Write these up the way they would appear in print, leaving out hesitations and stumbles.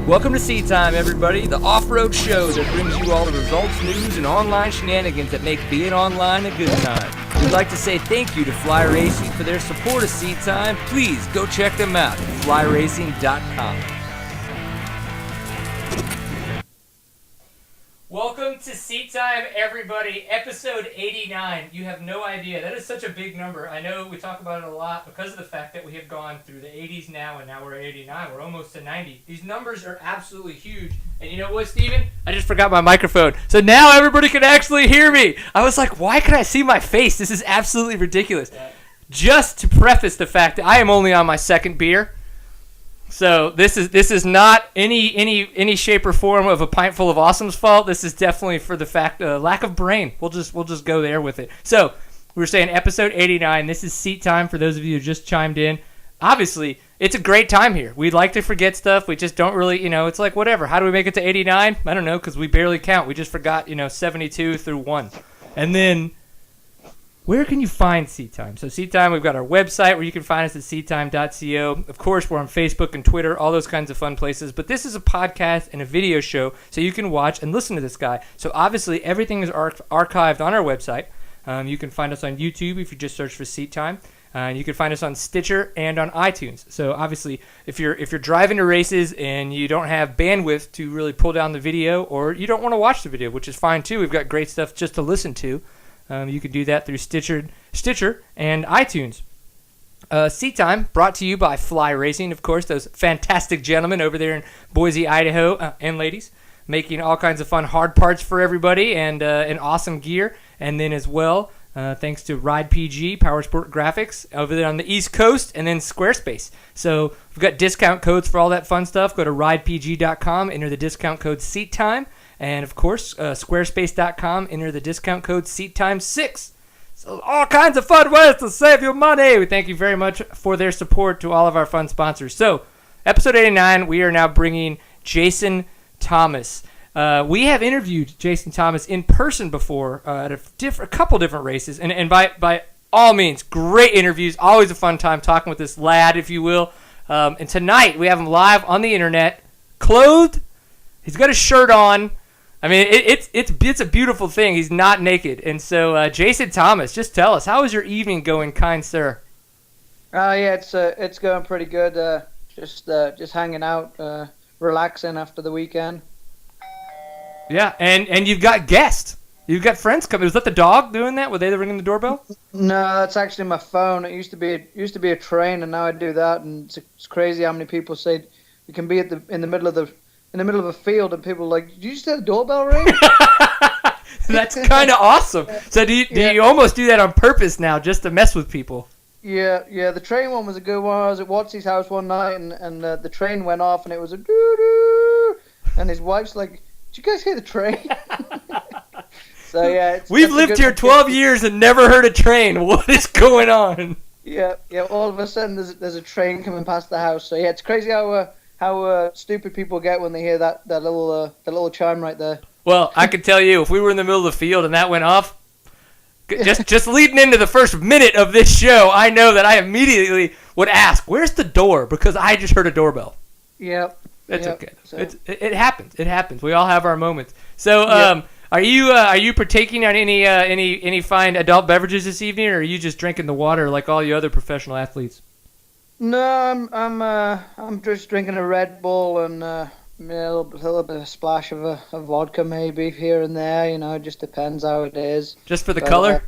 Welcome to Seat Time, everybody, the off-road show that brings you all the results, news, and online shenanigans that make being online a good time. We'd like to say thank you to Fly Racing for their support of Seat Time. Please go check them out at flyracing.com. Welcome to Seat Time, everybody, episode 89. You have no idea. That is such a big number. I know we talk about it a lot because of the fact that we have gone through the 80s now, and now we're at 89. We're almost to 90. These numbers are absolutely huge. And you know what, Steven? I just forgot my microphone. So now everybody can actually hear me. I was like, why can I see my face? This is absolutely ridiculous. Yeah. Just to preface the fact that I am only on my second beer. So this is not any shape or form of a pint full of awesome's fault. This is definitely for the fact lack of brain. We'll just go there with it. So we were saying episode 89. This is Seat Time for those of you who just chimed in. Obviously, it's a great time here. We'd like to forget stuff. We just don't really, it's like whatever. How do we make it to 89? I don't know, because we barely count. We just forgot 72 through 1. And then where can you find Seat Time? So Seat Time, we've got our website where you can find us at seattime.co. Of course, we're on Facebook and Twitter, all those kinds of fun places. But this is a podcast and a video show, so you can watch and listen to this guy. So obviously, everything is archived on our website. You can find us on YouTube if you just search for Seat Time. You can find us on Stitcher and on iTunes. So obviously, if you're driving to races and you don't have bandwidth to really pull down the video, or you don't want to watch the video, which is fine too. We've got great stuff just to listen to. You can do that through Stitcher and iTunes. Seat Time, brought to you by Fly Racing, of course, those fantastic gentlemen over there in Boise, Idaho, and ladies, making all kinds of fun hard parts for everybody and awesome gear. And then as well, thanks to Ride PG, Power Sport Graphics, over there on the East Coast, and then Squarespace. So we've got discount codes for all that fun stuff. Go to ridepg.com, enter the discount code SEATTIME. And, of course, squarespace.com, enter the discount code SEATTIME6. So all kinds of fun ways to save your money. We thank you very much for their support to all of our fun sponsors. So, episode 89, we are now bringing Jason Thomas. We have interviewed Jason Thomas in person before at a couple different races. And by all means, great interviews. Always a fun time talking with this lad, if you will. And tonight, we have him live on the internet, clothed. He's got a shirt on. I mean, it's a beautiful thing. He's not naked. And so, Jason Thomas, just tell us, how is your evening going, kind sir? Yeah, it's going pretty good. Just hanging out, relaxing after the weekend. Yeah, and you've got guests. You've got friends coming. Was that the dog doing that? Were they ringing the doorbell? No, that's actually my phone. It used to be a train, and now I do that. And it's crazy how many people say you can be in the middle of a field, and people are like, did you just have a doorbell ring? That's kind of awesome. So do you almost do that on purpose now, just to mess with people? Yeah. The train one was a good one. I was at Watsy's house one night, and the train went off, and it was a doo-doo. And his wife's like, did you guys hear the train? So, yeah. We've lived here 12 years and never heard a train. What is going on? Yeah. All of a sudden, there's a train coming past the house. So, yeah, it's crazy how stupid people get when they hear that little chime right there. Well, I can tell you, if we were in the middle of the field and that went off, just leading into the first minute of this show, I know that I immediately would ask, "Where's the door?" Because I just heard a doorbell. Yep. That's okay. So. It happens. It happens. We all have our moments. So, are you partaking on any fine adult beverages this evening, or are you just drinking the water like all you other professional athletes? No, I'm just drinking a Red Bull and a little bit of a splash of vodka maybe here and there. It just depends how it is. Just for the color?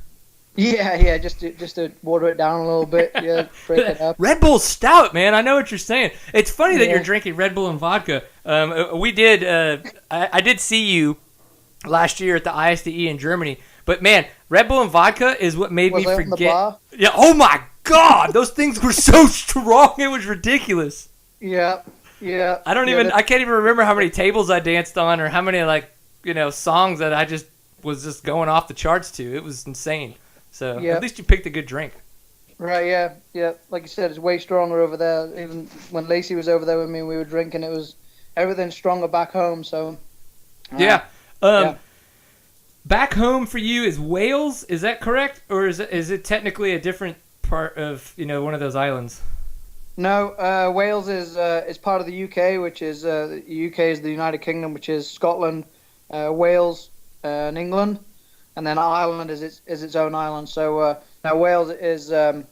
Yeah, just to water it down a little bit. Yeah, break it up. Red Bull's stout, man. I know what you're saying. It's funny that you're drinking Red Bull and vodka. I did see you last year at the ISDE in Germany, but man, Red Bull and vodka is what made me forget. The bar? Yeah. Oh my God, those things were so strong. It was ridiculous. Yeah. I can't even remember how many tables I danced on or how many songs that I was just going off the charts to. It was insane. So at least you picked a good drink. Right, yeah. Like you said, it's way stronger over there. Even when Lacey was over there with me, we were drinking. It was everything stronger back home. So back home for you is Wales. Is that correct, or is it technically a different part of one of those islands? No, Wales is part of the UK, which is the UK is the United Kingdom, which is Scotland, Wales, and England, and then Ireland is its own island. So now Wales is on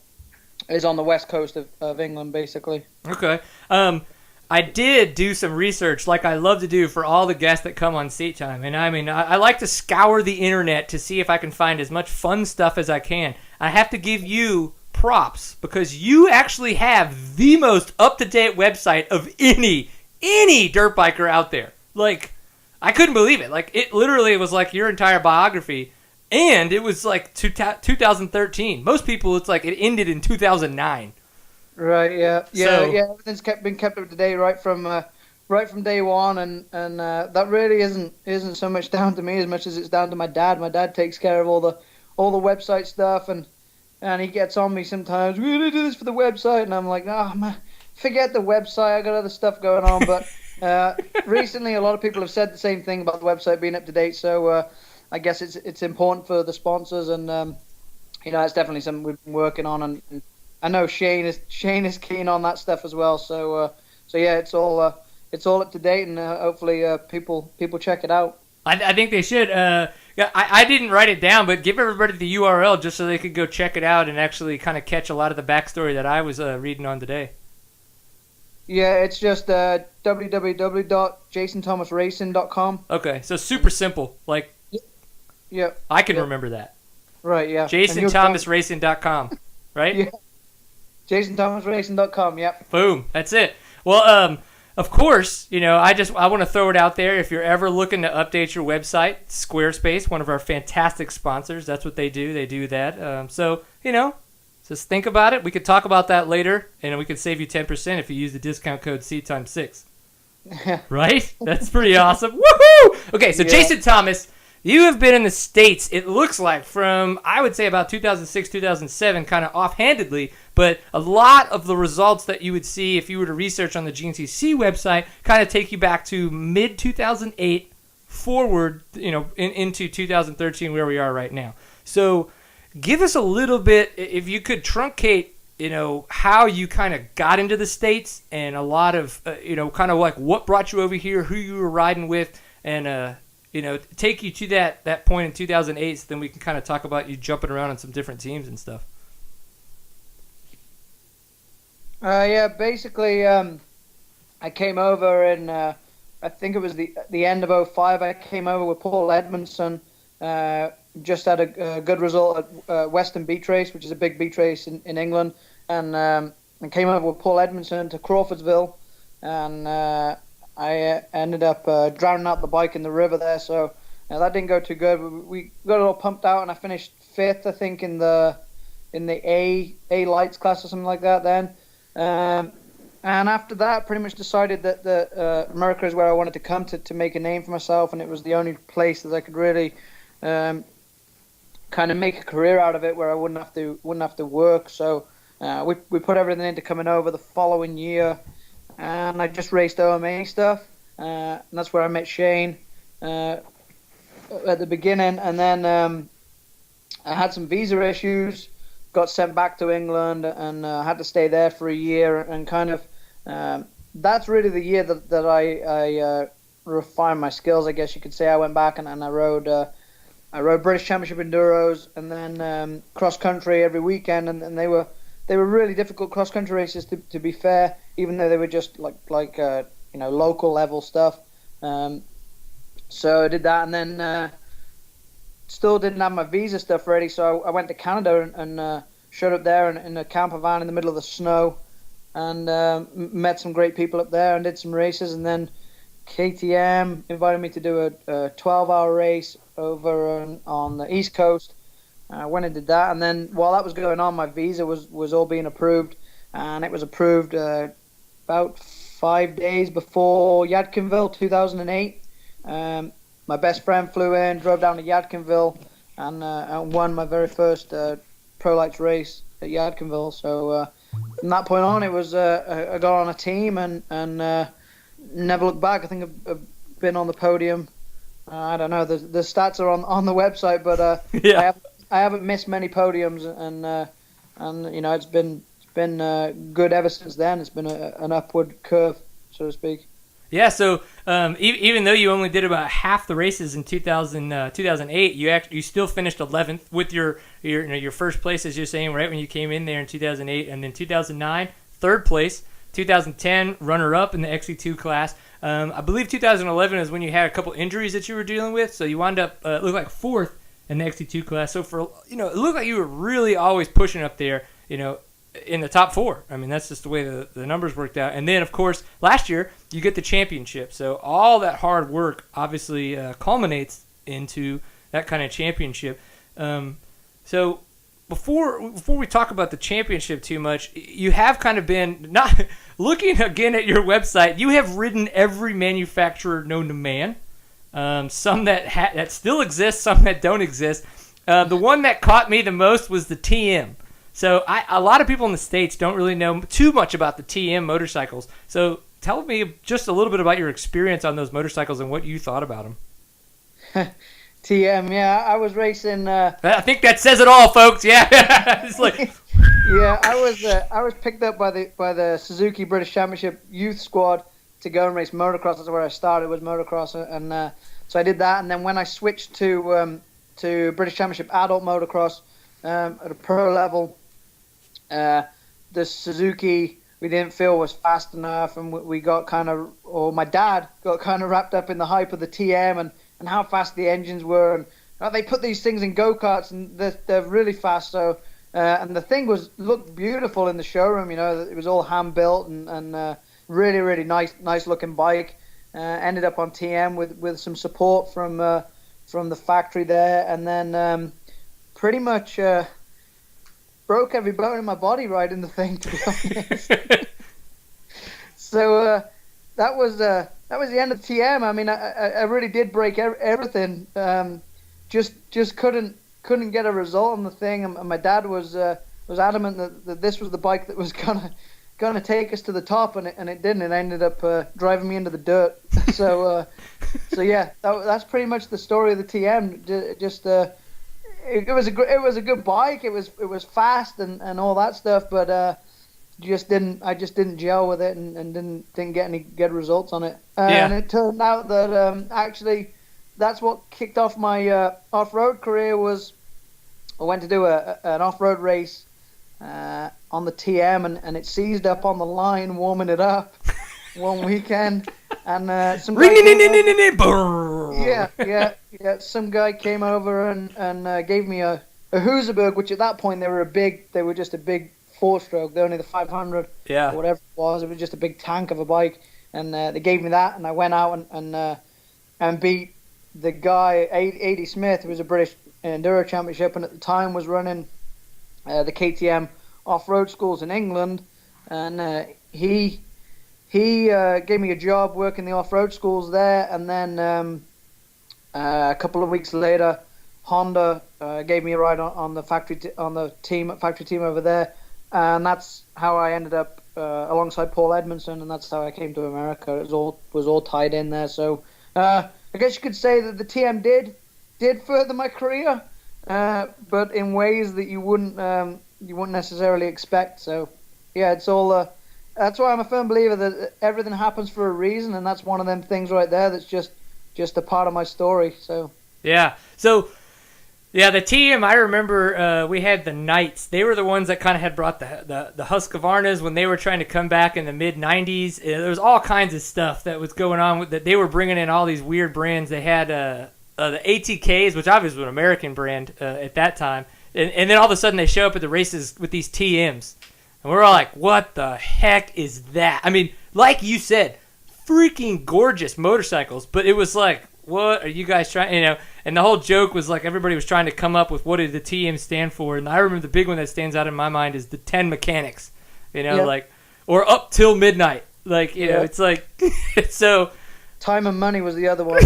the west coast of England, basically. Okay. I did do some research, like I love to do for all the guests that come on Seat Time. And I mean, I like to scour the internet to see if I can find as much fun stuff as I can. I have to give you props because you actually have the most up-to-date website of any dirt biker out there. Like, I couldn't believe it. Like, it literally was like your entire biography, and it was like 2013. Most people, it's like it ended in 2009. Right. Yeah. So- Everything's been kept up to date right from day one, and that really isn't so much down to me as much as it's down to my dad. My dad takes care of all the website stuff, and he gets on me sometimes. We're gonna do this for the website, and I'm like, oh man, forget the website. I got other stuff going on. But recently, a lot of people have said the same thing about the website being up to date. So I guess it's important for the sponsors, and it's definitely something we've been working on, and I know Shane is keen on that stuff as well. So yeah, it's all up to date, and hopefully people check it out. I think they should. I didn't write it down, but give everybody the URL just so they could go check it out and actually kind of catch a lot of the backstory that I was reading on today. Yeah, it's just www.jasonthomasracing.com. Okay, so super simple. Like, yeah, I can remember that. Right, yeah. JasonThomasRacing.com, right? Yeah. JasonThomasRacing.com, yep. Boom, that's it. Well, of course, I want to throw it out there. If you're ever looking to update your website, Squarespace, one of our fantastic sponsors, that's what they do. They do that. So just think about it. We could talk about that later, and we could save you 10% if you use the discount code SeatTime6. Right? That's pretty awesome. Woohoo! Okay, so yeah. Jason Thomas, you have been in the States, it looks like, from, I would say, about 2006, 2007, kind of offhandedly, but a lot of the results that you would see if you were to research on the GNCC website kind of take you back to mid-2008 forward, into 2013, where we are right now. So give us a little bit, if you could truncate, how you kind of got into the States and a lot of, kind of like what brought you over here, who you were riding with, and, take you to that point in 2008, so then we can kind of talk about you jumping around on some different teams and stuff. Yeah, basically, I came over in, I think it was the end of 2005. I came over with Paul Edmondson, just had a good result at Western Beach Race, which is a big beach race in England, and I came over with Paul Edmondson to Crawfordsville, and I ended up drowning out the bike in the river there, so that didn't go too good. We got it all pumped out, and I finished 5th, I think, in the A lights class or something like that then. And after that, pretty much decided that America is where I wanted to come to make a name for myself, and it was the only place that I could really kind of make a career out of it, where I wouldn't have to work. So we put everything into coming over the following year, and I just raced OMA stuff, and that's where I met Shane at the beginning, and then I had some visa issues. Got sent back to England, and had to stay there for a year, and kind of that's really the year that I refined my skills, I guess you could say. I went back and I rode British Championship Enduros, and then cross country every weekend, and they were really difficult cross country races to be fair, even though they were just like local level stuff. So I did that, and then still didn't have my visa stuff ready, so I went to Canada and showed up there in a camper van in the middle of the snow, and met some great people up there and did some races, and then KTM invited me to do a 12-hour race over on the East Coast. I went and did that, and then while that was going on, my visa was all being approved, and it was approved about 5 days before Yadkinville 2008. My best friend flew in, drove down to Yadkinville, and won my very first Pro Lights race at Yadkinville. So from that point on, it was I got on a team and never looked back. I think I've been on the podium. I don't know. The stats are on the website, but yeah. I haven't missed many podiums, and it's been good ever since then. It's been an upward curve, so to speak. Yeah, so even though you only did about half the races in 2008, you still finished 11th with your first place, as you're saying, right when you came in there in 2008, and then 2009 third place, 2010 runner-up in the XC2 class. I believe 2011 is when you had a couple injuries that you were dealing with, so you wound up looked like fourth in the XC2 class. So for it looked like you were really always pushing up there, in the top four. I mean, that's just the way the numbers worked out. And then, of course, last year, you get the championship. So all that hard work obviously culminates into that kind of championship. So before we talk about the championship too much, you have kind of been, not looking again at your website, you have ridden every manufacturer known to man. Some that still exist, some that don't exist. The one that caught me the most was the TM. So a lot of people in the States don't really know too much about the TM motorcycles. So tell me just a little bit about your experience on those motorcycles and what you thought about them. TM, yeah, I was racing. I think that says it all, folks. Yeah, it's like. Yeah, I was picked up by the Suzuki British Championship youth squad to go and race motocross. That's where I started, was motocross, and so I did that. And then when I switched to British Championship adult motocross at a pro level. The Suzuki we didn't feel was fast enough, and we got my dad got kind of wrapped up in the hype of the TM and how fast the engines were, and they put these things in go-karts and they're really fast. So and the thing looked beautiful in the showroom. It was all hand built and really, really nice looking bike. Ended up on TM with some support from the factory there, and then pretty much. Broke every bone in my body riding the thing, to be honest. So that was the end of TM. I mean, I really did break everything. Just couldn't get a result on the thing, and my dad was adamant that this was the bike that was gonna take us to the top, and it didn't. It ended up driving me into the dirt. So yeah, that's pretty much the story of the TM. Just. It was a good bike. It was fast and all that stuff, but I just didn't gel with it and didn't get any good results on it. And it turned out that actually that's what kicked off my off-road career. Was I went to do an off-road race on the TM and it seized up on the line warming it up one weekend. And some guy some guy came over and gave me a Husaberg, which at that point they were just a big 4-stroke. They're only the 500 or whatever it was. It was just a big tank of a bike, and they gave me that, and I went out and beat the guy A.D. Smith, who was a British Enduro Championship, and at the time was running the KTM off-road schools in England, and he gave me a job working the off-road schools there, and then a couple of weeks later, Honda gave me a ride on the factory team over there, and that's how I ended up alongside Paul Edmondson, and that's how I came to America. It was all tied in there. So I guess you could say that the TM did further my career, but in ways that you wouldn't necessarily expect. So yeah, it's all. That's why I'm a firm believer that everything happens for a reason, and that's one of them things right there that's just a part of my story. So yeah. So yeah, the TM, I remember we had the Knights. They were the ones that kind of had brought the Husqvarnas when they were trying to come back in the mid-'90s. There was all kinds of stuff that was going on that they were bringing in all these weird brands. They had the ATKs, which obviously was an American brand at that time, and then all of a sudden they show up at the races with these TMs. And we're all like, what the heck is that? I mean, like you said, freaking gorgeous motorcycles. But it was like, what are you guys trying, And the whole joke was like everybody was trying to come up with what did the TM stand for. And I remember the big one that stands out in my mind is the 10 mechanics, like, or up till midnight. Like, it's like, it's so. Time and money was the other one.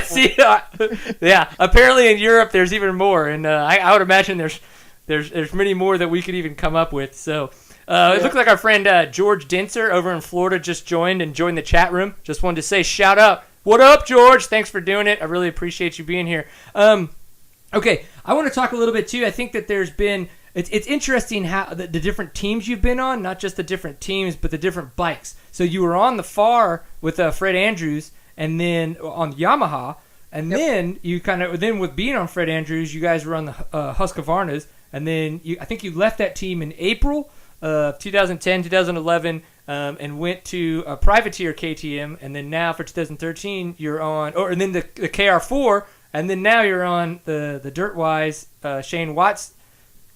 See, yeah, apparently in Europe there's even more. And I would imagine there's many more that we could even come up with. So it looks like our friend George Dinser over in Florida just joined the chat room. Just wanted to say shout out. What up, George? Thanks for doing it. I really appreciate you being here. Okay, I want to talk a little bit too. I think that there's been it's interesting how the different teams you've been on, not just the different teams, but the different bikes. So you were on the FAR with Fred Andrews, and then on Yamaha, and then you then with being on Fred Andrews, you guys were on the Husqvarnas, and then I think you left that team in April of 2010, 2011, and went to a privateer KTM, and then now for 2013 you're on, and then the KR4, and then now you're on the Dirtwise Shane Watts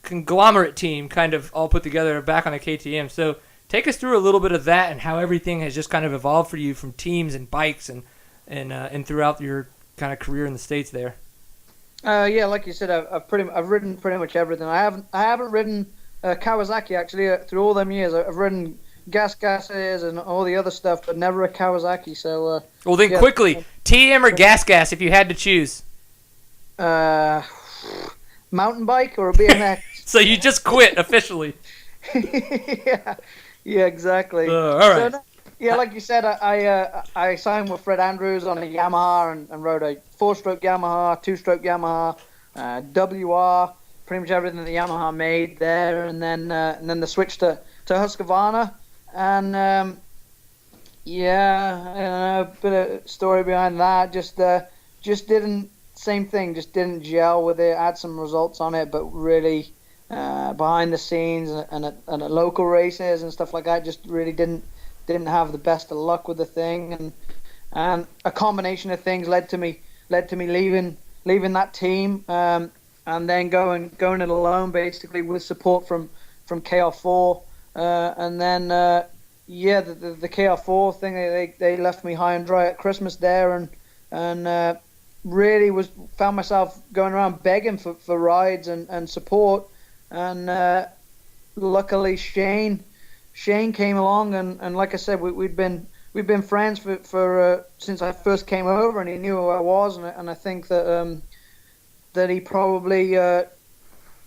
conglomerate team, kind of all put together back on the KTM. So take us through a little bit of that and how everything has just kind of evolved for you from teams and bikes and throughout your kind of career in the States there. Yeah, like you said, I've ridden pretty much everything. I haven't ridden Kawasaki actually through all them years. I've ridden gases and all the other stuff, but never a Kawasaki. So well, then quickly, TM or gas if you had to choose. Mountain bike or a BMX? So you just quit officially. yeah, exactly. All right. So, like you said, I signed with Fred Andrews on a Yamaha and rode a 4-stroke Yamaha, 2-stroke Yamaha, WR, pretty much everything that Yamaha made there, and then the switch to Husqvarna, and a bit of story behind that. Just didn't gel with it. Had some results on it, but really behind the scenes and at local races and stuff like that, just really didn't have the best of luck with the thing, and a combination of things led to me leaving that team, and then going it alone, basically with support from KR4, and then the KR4 thing, they left me high and dry at Christmas there, and really found myself going around begging for rides and support, and luckily Shane came along, and like I said, we'd been friends for since I first came over, and he knew who I was, and I think that he probably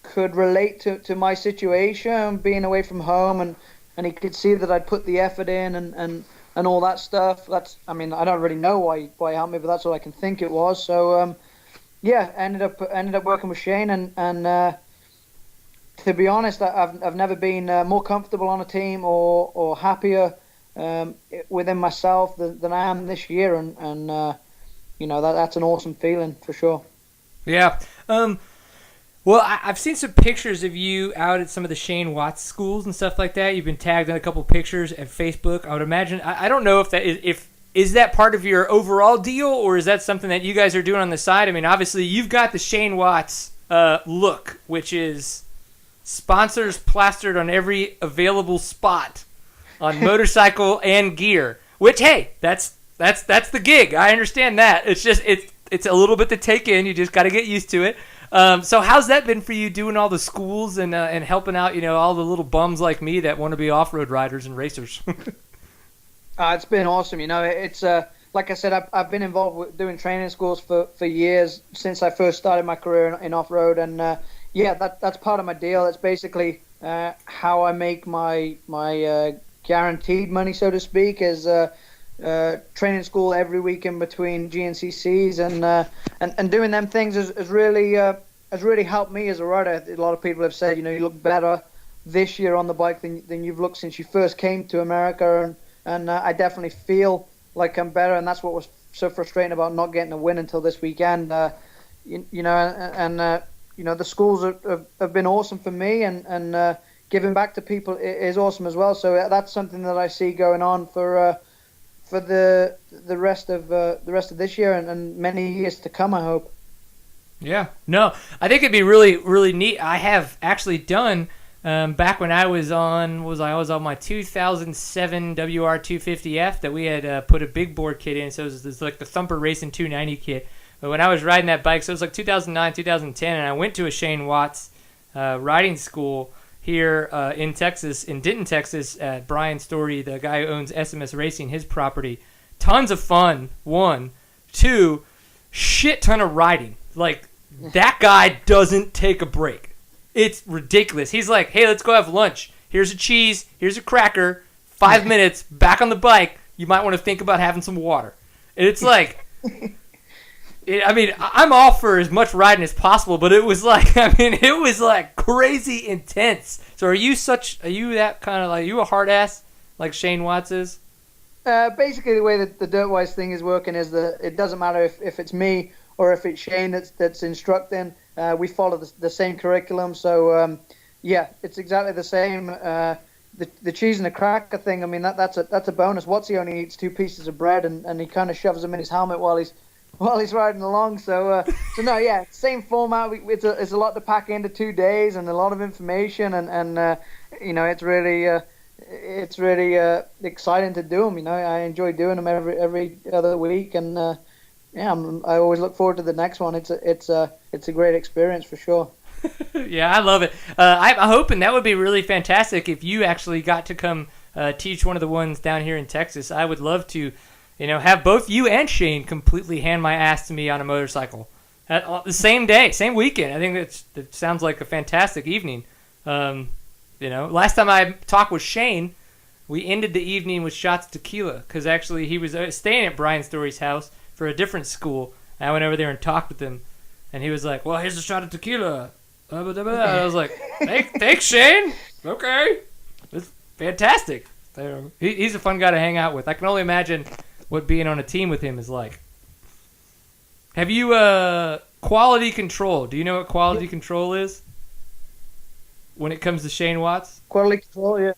could relate to my situation, being away from home, and he could see that I'd put the effort in and all that stuff. I don't really know why he helped me, but that's what I can think it was. So ended up working with Shane, and to be honest, I've never been more comfortable on a team or happier within myself than I am this year, and that's an awesome feeling for sure. Yeah. Well, I've seen some pictures of you out at some of the Shane Watts schools and stuff like that. You've been tagged in a couple pictures at Facebook. I would imagine. I don't know if that is that part of your overall deal, or is that something that you guys are doing on the side? I mean, obviously you've got the Shane Watts look, which is sponsors plastered on every available spot on motorcycle and gear. Which, hey, that's the gig. I understand that. It's just it's a little bit to take in. You just got to get used to it. So how's that been for you, doing all the schools and helping out, all the little bums like me that want to be off-road riders and racers? It's been awesome. It's like I said, I've been involved with doing training schools for years since I first started my career in off-road, and that's part of my deal. It's basically how I make my guaranteed money, so to speak, is training school every week in between GNCCs, and doing them things has really helped me as a rider. A lot of people have said, you look better this year on the bike than you've looked since you first came to America, and I definitely feel like I'm better, and that's what was so frustrating about not getting a win until this weekend. The schools have been awesome for me, and giving back to people is awesome as well. So that's something that I see going on for the rest of this year and many years to come, I hope. Yeah, no, I think it'd be really, really neat. I have actually done back when I was on my 2007 WR250F that we had put a big board kit in, so it was like the Thumper Racing 290 kit. But when I was riding that bike, so it was like 2009, 2010, and I went to a Shane Watts riding school here in Texas, in Denton, Texas, at Brian Story, the guy who owns SMS Racing, his property. Tons of fun, 1. 2, shit ton of riding. Like, that guy doesn't take a break. It's ridiculous. He's like, hey, let's go have lunch. Here's a cheese. Here's a cracker. 5 minutes, back on the bike. You might want to think about having some water. And it's like... I mean, I'm all for as much riding as possible, but it was like, it was like crazy intense. So are you that kind of like, you a hard ass like Shane Watts is? Basically, the way that the Dirtwise thing is working is that it doesn't matter if it's me or if it's Shane that's instructing. We follow the same curriculum, so yeah, it's exactly the same. The cheese and the cracker thing, I mean, that's a bonus. Watsy only eats 2 pieces of bread, and he kind of shoves them in his helmet while he's riding along. So no, yeah, same format. It's a lot to pack into 2 days and a lot of information, and you know, it's really exciting to do them. You know, I enjoy doing them every other week, and yeah, I always look forward to the next one. It's a great experience for sure. Yeah, I love it. I'm hoping that would be really fantastic if you actually got to come teach one of the ones down here in Texas. I would love to, you know, have both you and Shane completely hand my ass to me on a motorcycle at the same day, same weekend. I think that sounds like a fantastic evening. You know, last time I talked with Shane, we ended the evening with shots of tequila because actually he was staying at Brian Story's house for a different school. I went over there and talked with him, and he was like, "Well, here's a shot of tequila." I was like, "Thanks, Shane. Okay, it's fantastic." He's a fun guy to hang out with. I can only imagine what being on a team with him is like. Have you quality control? Do you know what quality control is? When it comes to Shane Watts? Quality control, yeah.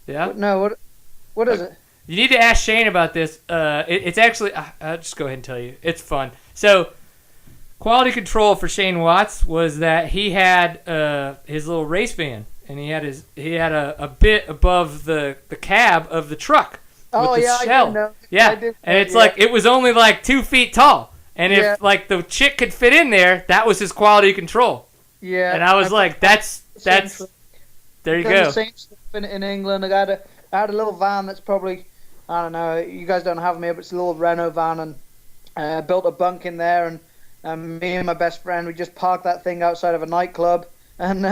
Yeah? No, what is it? You need to ask Shane about this. It's actually, I'll just go ahead and tell you. It's fun. So, quality control for Shane Watts was that he had his little race van, and he had a bit above the cab of the truck with the shell. I did know. Yeah, I did know, and it's like, it was only like 2 feet tall. And if like the chick could fit in there, that was his quality control. Yeah. And I was like, that's there you go. The same stuff in England. I had a little van that's probably, I don't know, you guys don't have them here, but it's a little Renault van, and built a bunk in there, and me and my best friend, we just parked that thing outside of a nightclub, and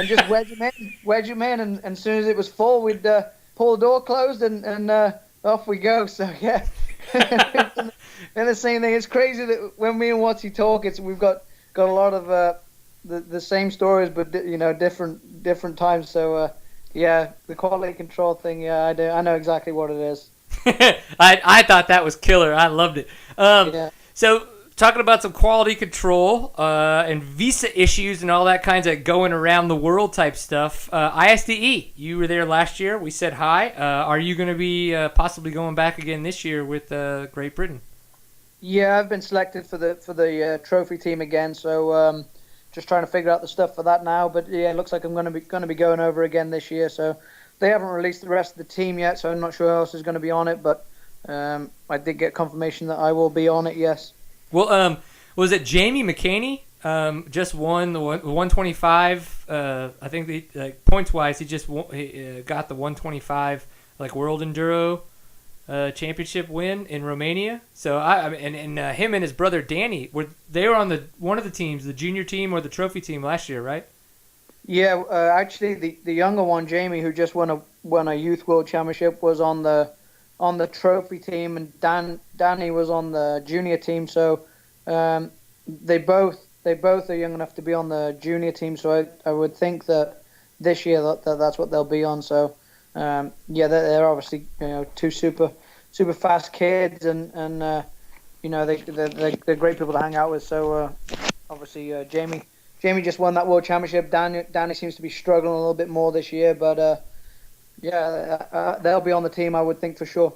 just wedge him in, and as soon as it was full, we'd pull the door closed, and off we go. So yeah. And the same thing. It's crazy that when me and Watsy talk, we've got a lot of the same stories, but you know, different times. So yeah, the quality control thing. Yeah, I do. I know exactly what it is. I thought that was killer. I loved it. Yeah. So talking about some quality control and visa issues and all that kinds of going around the world type stuff. ISDE, you were there last year. We said hi. Are you going to be possibly going back again this year with Great Britain? Yeah, I've been selected for the trophy team again. So just trying to figure out the stuff for that now. But yeah, it looks like I'm going to be going over again this year. So they haven't released the rest of the team yet, so I'm not sure who else is going to be on it. But I did get confirmation that I will be on it. Yes. Well, was it Jamie McCaney? Just won the 125. I think points wise, he just got the 125 World Enduro championship win in Romania. So him and his brother Danny were on one of the teams, the junior team or the trophy team last year, right? Yeah, actually, the younger one, Jamie, who just won a youth world championship, was on the trophy team, and Danny was on the junior team. So they both are young enough to be on the junior team. So I would think that this year that's what they'll be on. So yeah, they're obviously, you know, two super fast kids, and you know, they're great people to hang out with. So obviously Jamie just won that world championship. Danny seems to be struggling a little bit more this year, but yeah, they'll be on the team, I would think, for sure.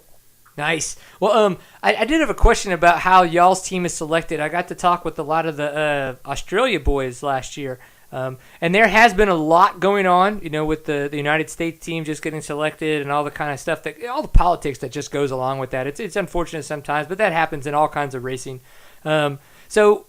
Nice. Well, I did have a question about how y'all's team is selected. I got to talk with a lot of the Australia boys last year, and there has been a lot going on, you know, with the United States team just getting selected and all the kind of stuff all the politics that just goes along with that. It's unfortunate sometimes, but that happens in all kinds of racing. So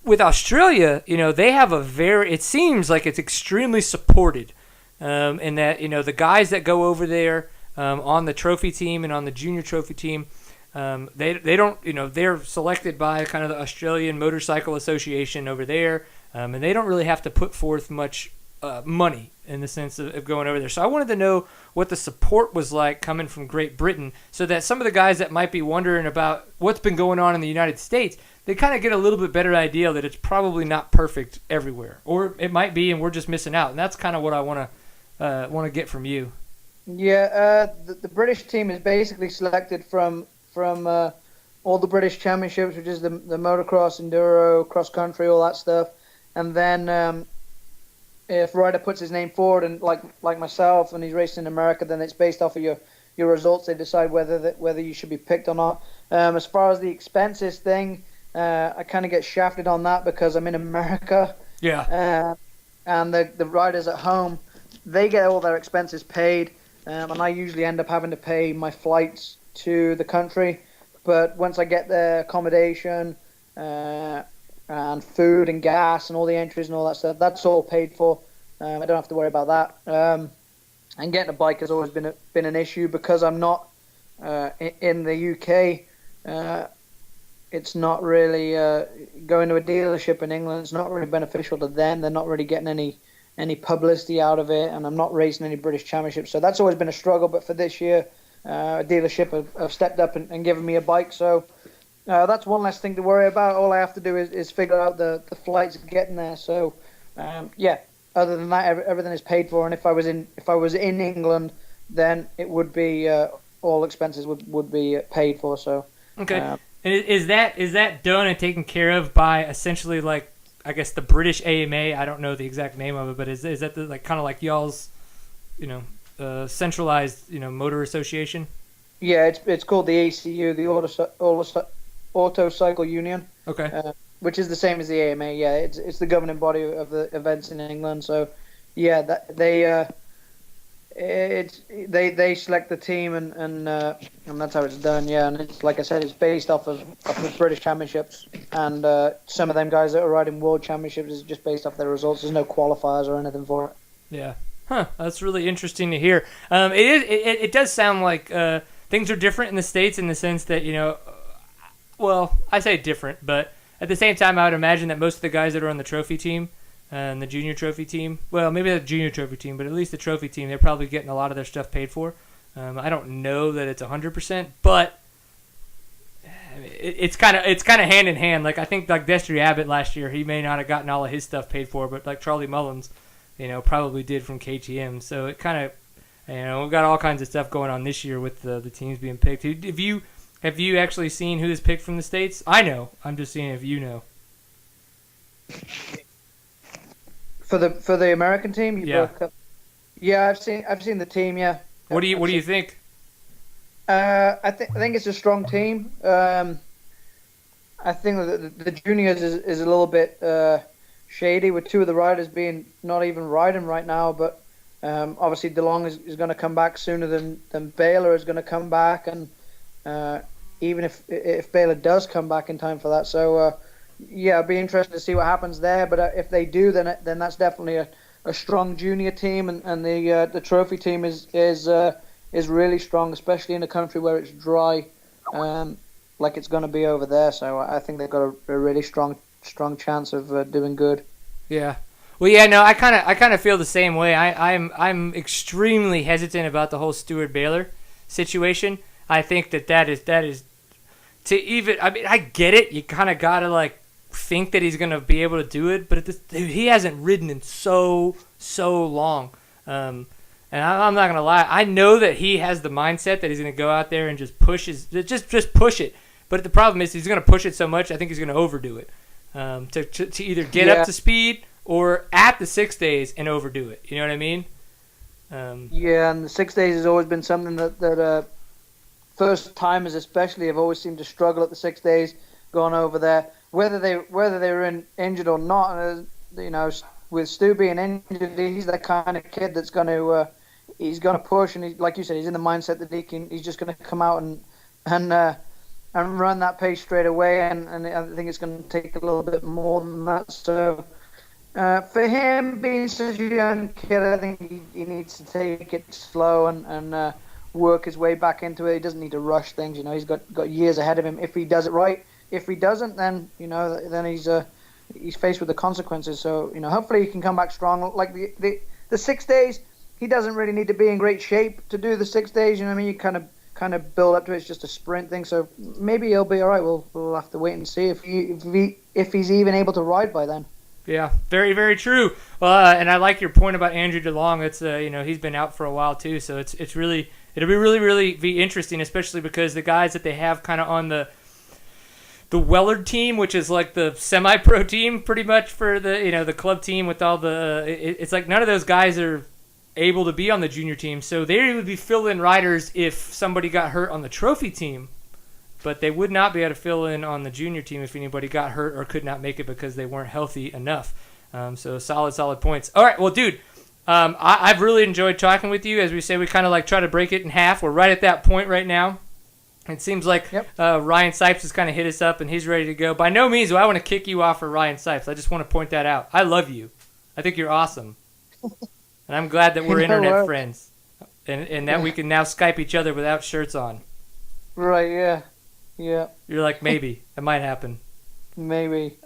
with Australia, you know, they have it seems like it's extremely supported, in that, you know, the guys that go over there on the trophy team and on the junior trophy team, they don't, you know, they're selected by kind of the Australian Motorcycle Association over there, and they don't really have to put forth much money in the sense of going over there. So I wanted to know what the support was like coming from Great Britain, so that some of the guys that might be wondering about what's been going on in the United States, they kind of get a little bit better idea that it's probably not perfect everywhere, or it might be, and we're just missing out. And that's kind of what I want to get from you. Yeah, the British team is basically selected from all the British championships, which is the motocross, enduro, cross country, all that stuff. And then if a rider puts his name forward, and like myself, and he's racing in America, then it's based off of your results. They decide whether you should be picked or not. As far as the expenses thing, I kind of get shafted on that because I'm in America. Yeah. And the riders at home, they get all their expenses paid. And I usually end up having to pay my flights to the country. But once I get the accommodation and food and gas and all the entries and all that stuff, that's all paid for. I don't have to worry about that. And getting a bike has always been an issue because I'm not in the UK. It's not really going to a dealership in England. It's not really beneficial to them. They're not really getting any publicity out of it, and I'm not racing any British championships. So that's always been a struggle. But for this year, a dealership have stepped up and given me a bike. So that's one less thing to worry about. All I have to do is figure out the flights getting there. So yeah, other than that, everything is paid for. And if I was in England, then it would be all expenses would be paid for. So okay, and is that done and taken care of by essentially like, I guess, the British AMA? I don't know the exact name of it, but is that the, like, kind of like y'all's, centralized, motor association? Yeah, it's called the ACU, the Auto Cycle Union. Okay. Which is the same as the AMA. Yeah, it's the governing body of the events in England. So yeah, that they select the team and that's how it's done. Yeah, and it's, like I said, it's based off of British championships, and some of them guys that are riding world championships is just based off their results. There's no qualifiers or anything for it. Yeah. Huh. That's really interesting to hear. It does sound like things are different in the States in the sense that, well, I say different, but at the same time, I would imagine that most of the guys that are on the trophy team and the junior trophy team, well, maybe the junior trophy team, but at least the trophy team, they're probably getting a lot of their stuff paid for. I don't know that it's 100%, but it's kind of hand in hand. Like, I think like Destry Abbott last year, he may not have gotten all of his stuff paid for, but like Charlie Mullins, probably did from KTM. So it kind of, we've got all kinds of stuff going on this year with the teams being picked. Have you actually seen who is picked from the States? I know. I'm just seeing if you know. For the American team, yeah. Yeah, I've seen the team. Yeah. What do you think? I think it's a strong team. I think that the juniors is a little bit shady, with two of the riders being not even riding right now. But obviously DeLong is going to come back sooner than Baylor is going to come back, and even if Baylor does come back in time for that. So yeah, it'll be interesting to see what happens there. But if they do, then that's definitely a strong junior team, and the trophy team is really strong, especially in a country where it's dry, like it's going to be over there. So I think they've got a really strong chance of doing good. Yeah. Well, yeah, no, I kind of feel the same way. I'm extremely hesitant about the whole Stuart Baylor situation. I think that is to even. I mean, I get it. You kind of gotta like think that he's gonna be able to do it, but he hasn't ridden in so long. And I'm not gonna lie. I know that he has the mindset that he's gonna go out there and just push just push it. But the problem is he's gonna push it so much. I think he's gonna overdo it. To either get up to speed or at the 6 days and overdo it. You know what I mean? Yeah, and the 6 days has always been something that first timers especially have always seemed to struggle at the 6 days going over there, whether they were injured or not. With Stu being injured, he's that kind of kid that's going to push, and like you said, he's in the mindset that he's just going to come out and run that pace straight away, and I think it's going to take a little bit more than that. So for him being such a young kid, I think he needs to take it slow and work his way back into it. He doesn't need to rush things. He's got years ahead of him if he does it right. If he doesn't, then then he's faced with the consequences. So hopefully he can come back strong. Like the 6 days, he doesn't really need to be in great shape to do the 6 days. You kind of kind of build up to it. It's just a sprint thing, so maybe he'll be all right. We'll have to wait and see if he's even able to ride by then. Yeah, very, very true. And I like your point about Andrew DeLong. It's he's been out for a while too, so it'll be really interesting, especially because the guys that they have kind of on the Wellard team, which is like the semi-pro team pretty much for the club team with all the it's like none of those guys are able to be on the junior team, so they would be fill-in riders if somebody got hurt on the trophy team, but they would not be able to fill in on the junior team if anybody got hurt or could not make it because they weren't healthy enough. So solid points. All right, well, dude, I've really enjoyed talking with you. As we say, we kind of like try to break it in half. We're right at that point right now. It seems like Ryan Sipes has kind of hit us up and he's ready to go. By no means do I want to kick you off for Ryan Sipes. I just want to point that out. I love you. I think you're awesome. And I'm glad that we're internet friends and that we can now Skype each other without shirts on. Right, yeah. Yeah. You're like, maybe. It might happen. Maybe.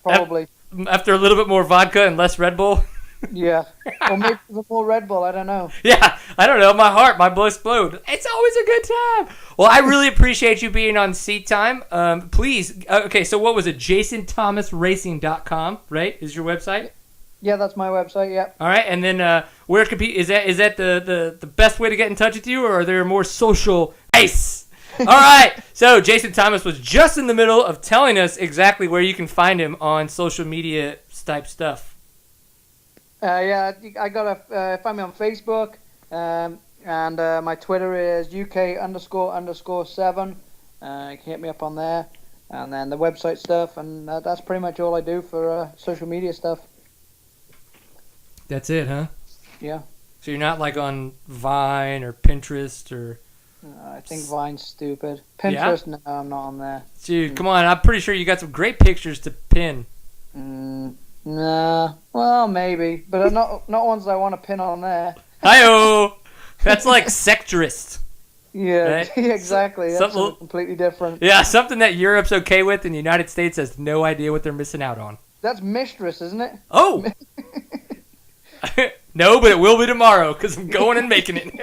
Probably. After a little bit more vodka and less Red Bull. Yeah. Or maybe more Red Bull, I don't know. Yeah, I don't know. My blood explode. It's always a good time. Well, I really appreciate you being on Seat Time. Please, okay, so what was it? JasonThomasRacing.com, right, is your website? Yeah, that's my website, yeah. All right, and then where could is that the best way to get in touch with you, or are there more social... Nice! All right, so Jason Thomas was just in the middle of telling us exactly where you can find him on social media type stuff. Yeah, I got find me on Facebook, and my Twitter is UK__7. You can hit me up on there, and then the website stuff, and that's pretty much all I do for social media stuff. That's it, huh? Yeah. So you're not like on Vine or Pinterest or... I think Vine's stupid. Pinterest, yeah? No, I'm not on there. Dude, come on. I'm pretty sure you got some great pictures to pin. Nah. Well, maybe. But not ones I want to pin on there. Hi-oh! That's like sectorist. Yeah, right? Exactly. That's something completely different. Yeah, something that Europe's okay with and the United States has no idea what they're missing out on. That's mistress, isn't it? Oh! No, but it will be tomorrow because I'm going and making it.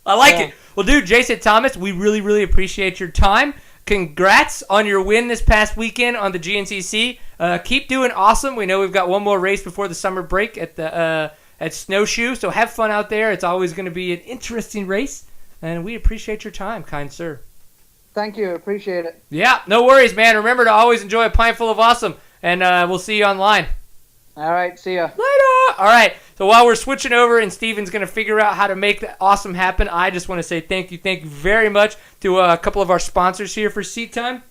I like it. Well, dude, Jason Thomas, we really, really appreciate your time. Congrats on your win this past weekend on the GNCC. Keep doing awesome. We know we've got one more race before the summer break at Snowshoe, so have fun out there. It's always going to be an interesting race, and we appreciate your time, kind sir. Thank you. Appreciate it. Yeah, no worries, man. Remember to always enjoy a pint full of awesome, and we'll see you online. All right, see ya. Later. All right, so while we're switching over and Steven's going to figure out how to make that awesome happen, I just want to say thank you very much to a couple of our sponsors here for Seat Time.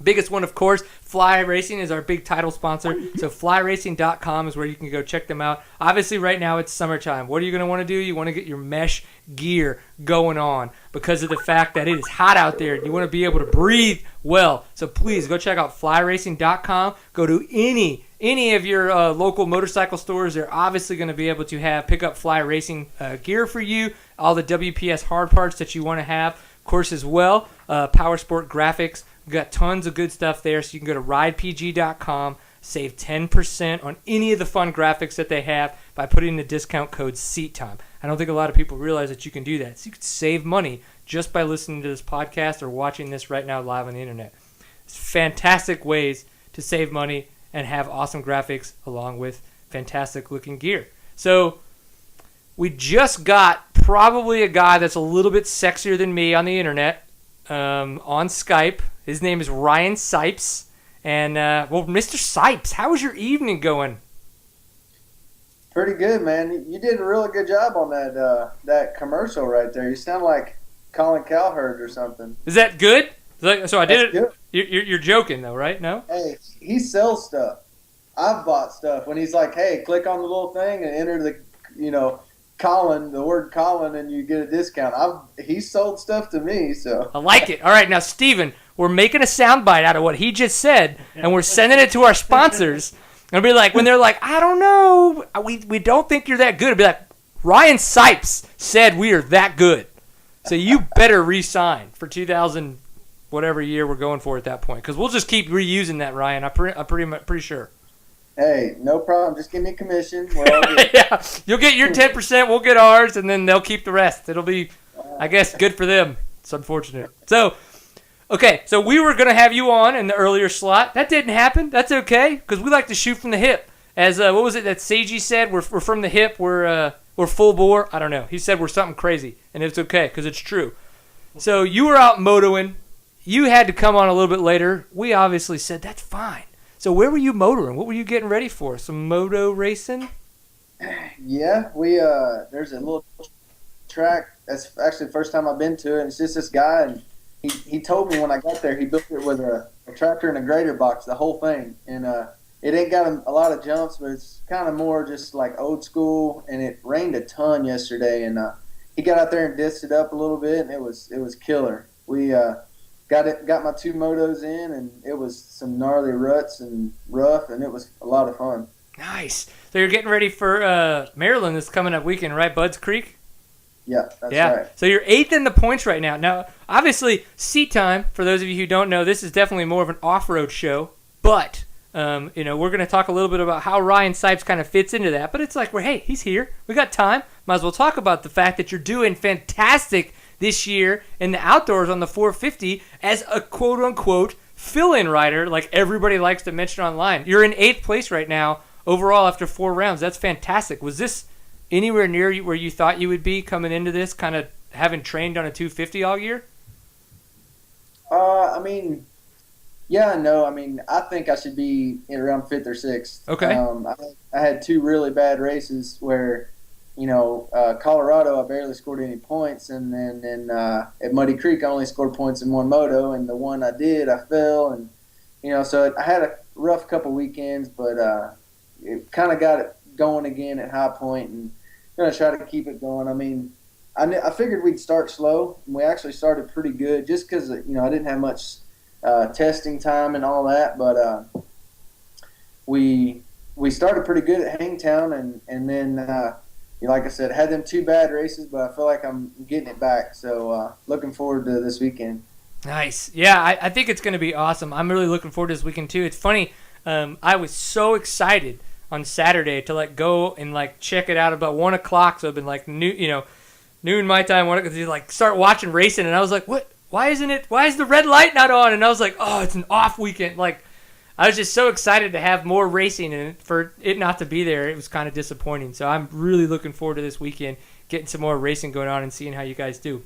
Biggest one, of course, Fly Racing is our big title sponsor. So flyracing.com is where you can go check them out. Obviously, right now it's summertime. What are you going to want to do? You want to get your mesh gear going on because of the fact that it is hot out there. You want to be able to breathe well. So please go check out flyracing.com. Go to any of your local motorcycle stores. They're obviously going to be able to pick up Fly Racing gear for you. All the WPS hard parts that you want to have, of course, as well. Power Sport graphics. We've got tons of good stuff there, so you can go to ridepg.com, save 10% on any of the fun graphics that they have by putting the discount code SEATTIME. I don't think a lot of people realize that you can do that. So you can save money just by listening to this podcast or watching this right now live on the internet. It's fantastic ways to save money and have awesome graphics along with fantastic looking gear. So we just got probably a guy that's a little bit sexier than me on the internet on Skype. His name is Ryan Sipes. And, Mr. Sipes, how was your evening going? Pretty good, man. You did a really good job on that commercial right there. You sound like Colin Cowherd or something. Is that good? So I did That's it. You're joking, though, right? No? Hey, he sells stuff. I've bought stuff. When he's like, hey, click on the little thing and enter the word Colin, and you get a discount. He sold stuff to me, so. I like it. All right, now, Steven, we're making a soundbite out of what he just said, and we're sending it to our sponsors. And be like, when they're like, I don't know, we don't think you're that good. It'll be like, Ryan Sipes said we are that good. So you better re-sign for 2000 whatever year we're going for at that point, because we'll just keep reusing that, Ryan. I'm pretty sure. Hey, no problem. Just give me a commission. We're all good. Yeah, you'll get your 10%, we'll get ours, and then they'll keep the rest. It'll be I guess good for them. It's unfortunate. So, okay, so we were going to have you on in the earlier slot. That didn't happen. That's okay, because we like to shoot from the hip. As, what was it that Seiji said? We're from the hip. We're full bore. I don't know. He said we're something crazy, and it's okay, because it's true. So you were out motoing. You had to come on a little bit later. We obviously said, that's fine. So where were you motoring? What were you getting ready for? Some moto racing? Yeah, there's a little track. That's actually the first time I've been to it. And it's just this guy, and he told me when I got there, he built it with a tractor and a grader box, the whole thing. And it ain't got a lot of jumps, but it's kind of more just like old school. And it rained a ton yesterday, and he got out there and dissed it up a little bit, and it was killer. We got my 2 motos in, and it was some gnarly ruts and rough, and it was a lot of fun. Nice. So you're getting ready for Maryland this coming up weekend, right? Budds Creek? Yeah, that's right. So you're 8th in the points right now. Now, obviously, seat time, for those of you who don't know, this is definitely more of an off-road show, but we're going to talk a little bit about how Ryan Sipes kind of fits into that. But it's like, hey, he's here. We got time. Might as well talk about the fact that you're doing fantastic this year in the outdoors on the 450 as a quote-unquote fill-in rider, like everybody likes to mention online. You're in 8th place right now overall after 4 rounds. That's fantastic. Was this anywhere near where you thought you would be coming into this, kind of having trained on a 250 all year? I mean, yeah, no. I mean, I think I should be around 5th or 6th. Okay. I had 2 really bad races where, Colorado, I barely scored any points, and then at Muddy Creek, I only scored points in 1 moto, and the one I did, I fell, and so I had a rough couple weekends, but it kind of got it going again at High Point, and going to try to keep it going. I mean, I figured we'd start slow, and we actually started pretty good, just because I didn't have much testing time and all that, but we started pretty good at Hangtown, and then. Like I said, I had them 2 bad races, but I feel like I'm getting it back. So looking forward to this weekend. Nice. Yeah, I think it's going to be awesome. I'm really looking forward to this weekend, too. It's funny. I was so excited on Saturday to, go and, check it out about 1 o'clock. So I've been, noon my time, 1 o'clock, start watching racing. And I was like, what? Why is the red light not on? And I was like, oh, it's an off weekend. I was just so excited to have more racing, and for it not to be there, it was kind of disappointing. So I'm really looking forward to this weekend, getting some more racing going on and seeing how you guys do.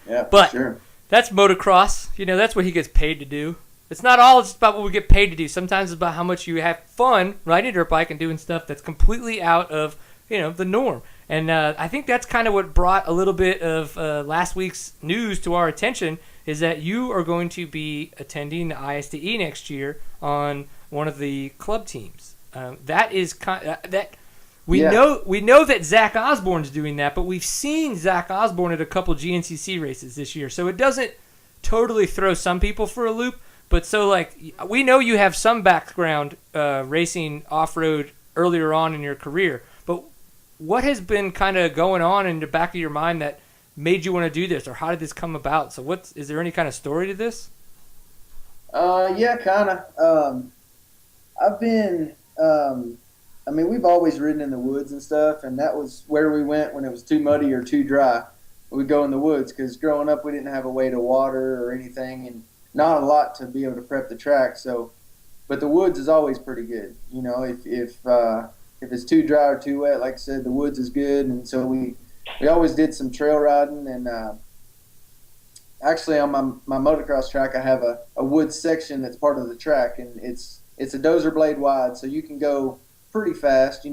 Yeah, but sure. That's motocross. That's what he gets paid to do. It's not all just about what we get paid to do. Sometimes it's about how much you have fun riding a dirt bike and doing stuff that's completely out of the norm. And I think that's kind of what brought a little bit of last week's news to our attention, is that you are going to be attending the ISDE next year on one of the club teams. That is we know that Zach Osborne's doing that, but we've seen Zach Osborne at a couple GNCC races this year, so it doesn't totally throw some people for a loop. But we know you have some background racing off-road earlier on in your career, but what has been kind of going on in the back of your mind that made you want to do this, or how did this come about? So is there any kind of story to this? Yeah, kind of. I've been, we've always ridden in the woods and stuff, and that was where we went when it was too muddy or too dry. We'd go in the woods, because growing up we didn't have a way to water or anything, and not a lot to be able to prep the track. So, but the woods is always pretty good. If it's too dry or too wet, like I said, the woods is good, and so we always did some trail riding, and actually on my motocross track I have a wood section that's part of the track, and it's a dozer blade wide, so you can go pretty fast,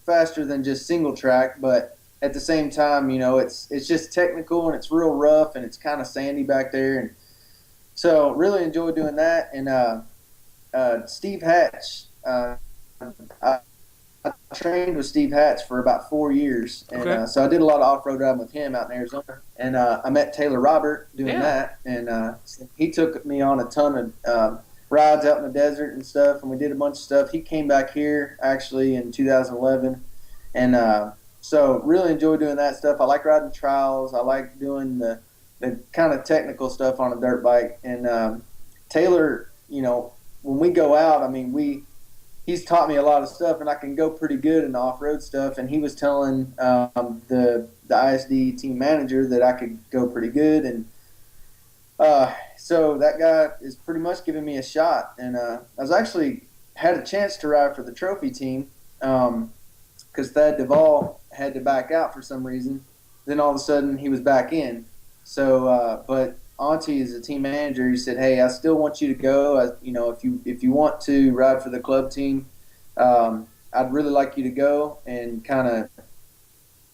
faster than just single track, but at the same time, it's just technical, and it's real rough, and it's kind of sandy back there, and so really enjoy doing that. And Steve Hatch, I trained with Steve Hatch for about 4 years, and so I did a lot of off-road riding with him out in Arizona. And I met Taylor Robert doing that, and so he took me on a ton of rides out in the desert and stuff, and we did a bunch of stuff. He came back here actually in 2011, and so really enjoy doing that stuff. I like riding trials. I like doing the kind of technical stuff on a dirt bike. And Taylor, when we go out, he's taught me a lot of stuff, and I can go pretty good in the off-road stuff. And he was telling the ISDE team manager that I could go pretty good, and so that guy is pretty much giving me a shot. And I was actually had a chance to ride for the trophy team because Thad Duvall had to back out for some reason. Then all of a sudden he was back in. So, but Auntie is a team manager. He said, "Hey, I still want you to go. If you want to ride for the club team, I'd really like you to go and kind of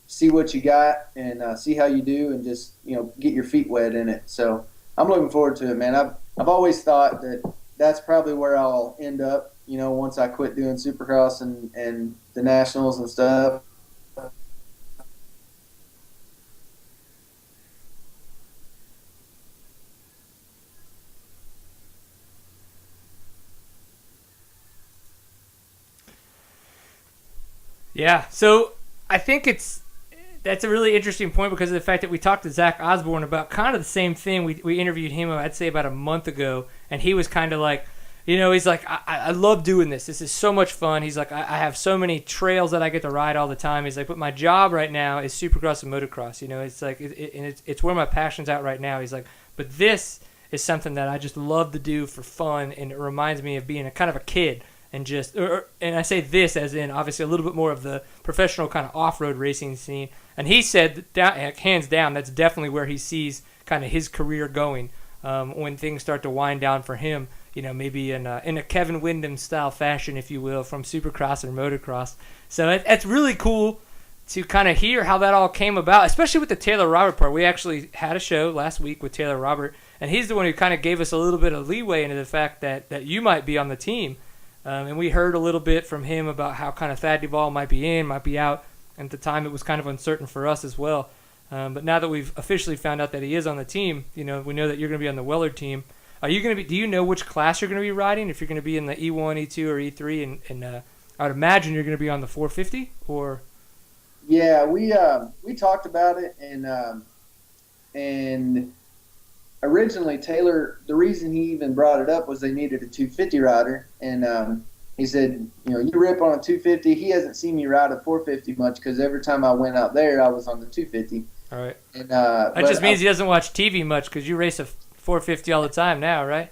see what you got and see how you do, and just get your feet wet in it." So I'm looking forward to it, man. I've always thought that that's probably where I'll end up. Once I quit doing Supercross and the nationals and stuff. Yeah, so I think that's a really interesting point because of the fact that we talked to Zach Osborne about kind of the same thing. We interviewed him, I'd say, about a month ago, and he was kind of like, he's like, I love doing this. This is so much fun. He's like, I have so many trails that I get to ride all the time. He's like, but my job right now is Supercross and Motocross. It's like, it's where my passion's at right now. He's like, but this is something that I just love to do for fun, and it reminds me of being a kind of a kid. And and I say this as in obviously a little bit more of the professional kind of off-road racing scene. And he said, hands down, that's definitely where he sees kind of his career going when things start to wind down for him. Maybe in a Kevin Windham style fashion, if you will, from Supercross or Motocross. So it's really cool to kind of hear how that all came about, especially with the Taylor Robert part. We actually had a show last week with Taylor Robert, and he's the one who kind of gave us a little bit of leeway into the fact that you might be on the team. And we heard a little bit from him about how kind of Thad Duvall might be in, might be out. And at the time, it was kind of uncertain for us as well. But now that we've officially found out that he is on the team, we know that you're going to be on the Wellard team. Are you going to be? Do you know which class you're going to be riding? If you're going to be in the E1, E2, or E3, and I would imagine you're going to be on the 450, or? Yeah, we talked about it, and originally Taylor, the reason he even brought it up was they needed a 250 rider, and he said, you rip on a 250. He hasn't seen me ride a 450 much because every time I went out there, I was on the 250. All right. And, that just means he doesn't watch TV much because you race a 450 all the time now, right?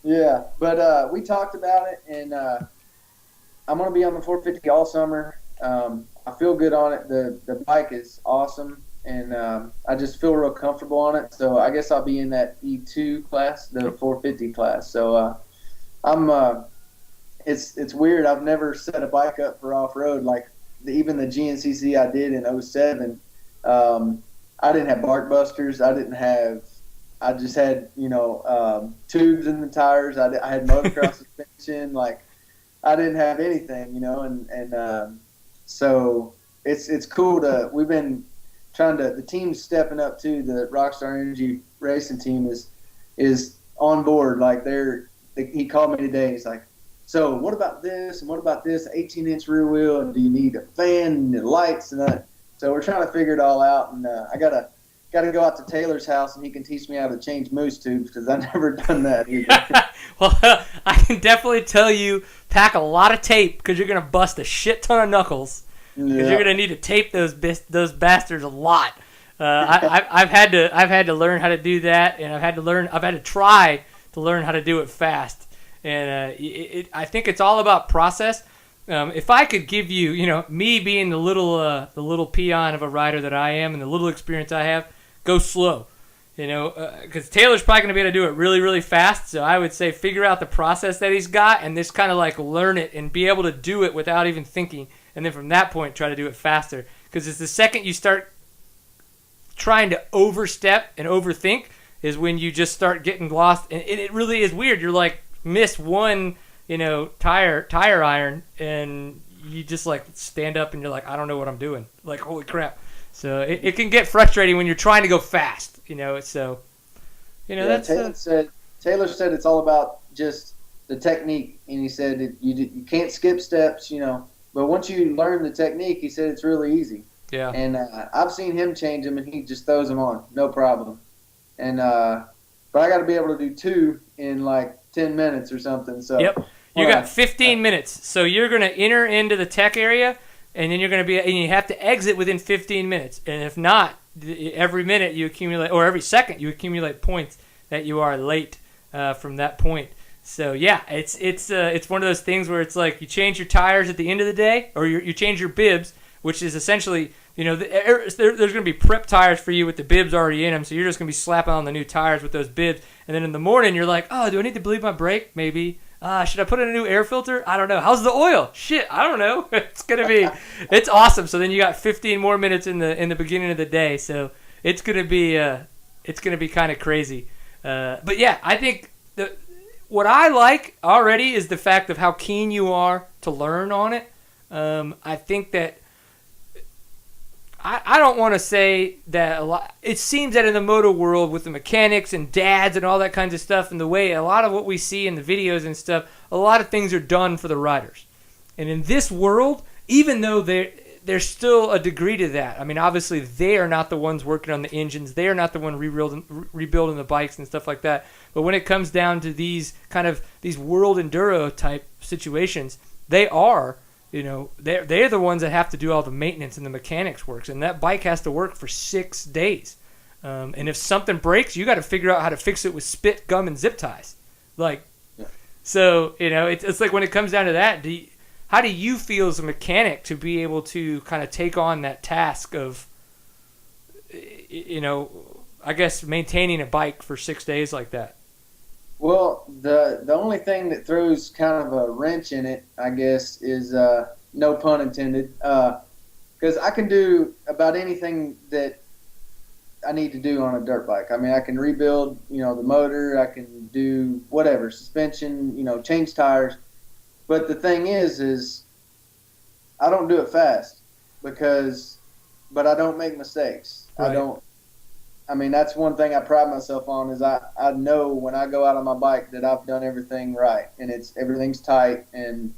Yeah, but we talked about it, and I'm going to be on the 450 all summer. I feel good on it. The bike is awesome, and I just feel real comfortable on it. So I guess I'll be in that E2 class, the 450 class. So it's weird. I've never set a bike up for off-road. Like even the GNCC I did in 07, I didn't have bark busters. I just had, tubes in the tires. I had motocross suspension. Like, I didn't have anything, and so it's cool we've been trying to, the team's stepping up too. The Rockstar Energy Racing team is on board. Like he called me today. He's like, so what about this? And what about this 18-inch rear wheel? And do you need a fan and lights? And that? So we're trying to figure it all out. And I got to go out to Taylor's house, and he can teach me how to change moose tubes because I've never done that either. Well, I can definitely tell you, pack a lot of tape because you're going to bust a shit ton of knuckles. Because you're going to need to tape those bastards a lot. I've had to learn how to do that, and I've had to try to learn how to do it fast. And I think it's all about process. If I could give you, me being the little peon of a rider that I am, and the little experience I have, go slow. Because Taylor's probably going to be able to do it really, really fast. So I would say figure out the process that he's got, and just kind of like learn it and be able to do it without even thinking. And then from that point, try to do it faster. Because it's the second you start trying to overstep and overthink is when you just start getting lost. And it really is weird. You're like, miss one, tire iron, and you just like stand up and you're like, I don't know what I'm doing. Like, holy crap. So it can get frustrating when you're trying to go fast, so, that's... Taylor said it's all about just the technique, and he said you can't skip steps, but once you learn the technique, he said it's really easy. Yeah. And I've seen him change them, and he just throws them on, no problem. And but I got to be able to do two in like 10 minutes or something. So yep. You got 15 minutes. So you're going to enter into the tech area, and then and you have to exit within 15 minutes. And if not, every minute you accumulate, or every second you accumulate points that you are late from that point. So yeah, it's one of those things where it's like you change your tires at the end of the day, or you change your bibs, which is essentially, there's going to be prep tires for you with the bibs already in them, so you're just going to be slapping on the new tires with those bibs. And then in the morning, you're like, oh, do I need to bleed my brake? Maybe. Should I put in a new air filter? I don't know. How's the oil? Shit, I don't know. It's awesome. So then you got 15 more minutes in the beginning of the day. So it's gonna be kind of crazy. But yeah, I think what I like already is the fact of how keen you are to learn on it. I think that I don't want to say that a lot. It seems that in the moto world, with the mechanics and dads and all that kinds of stuff, and the way a lot of what we see in the videos and stuff, a lot of things are done for the riders. And in this world, even though there's still a degree to that. I mean, obviously they are not the ones working on the engines. They are not the one rebuilding the bikes and stuff like that. But when it comes down to these world enduro type situations, they are. They're the ones that have to do all the maintenance and the mechanics works, and that bike has to work for 6 days. And if something breaks, you got to figure out how to fix it with spit, gum, and zip ties. So it's like when it comes down to that, how do you feel as a mechanic to be able to kind of take on that task of, I guess maintaining a bike for 6 days like that? Well, the only thing that throws kind of a wrench in it, I guess, is no pun intended, because I can do about anything that I need to do on a dirt bike. I mean, I can rebuild, the motor, I can do whatever, suspension, change tires. But the thing is I don't do it fast but I don't make mistakes. Right. That's one thing I pride myself on is I know when I go out on my bike that I've done everything right and everything's tight, and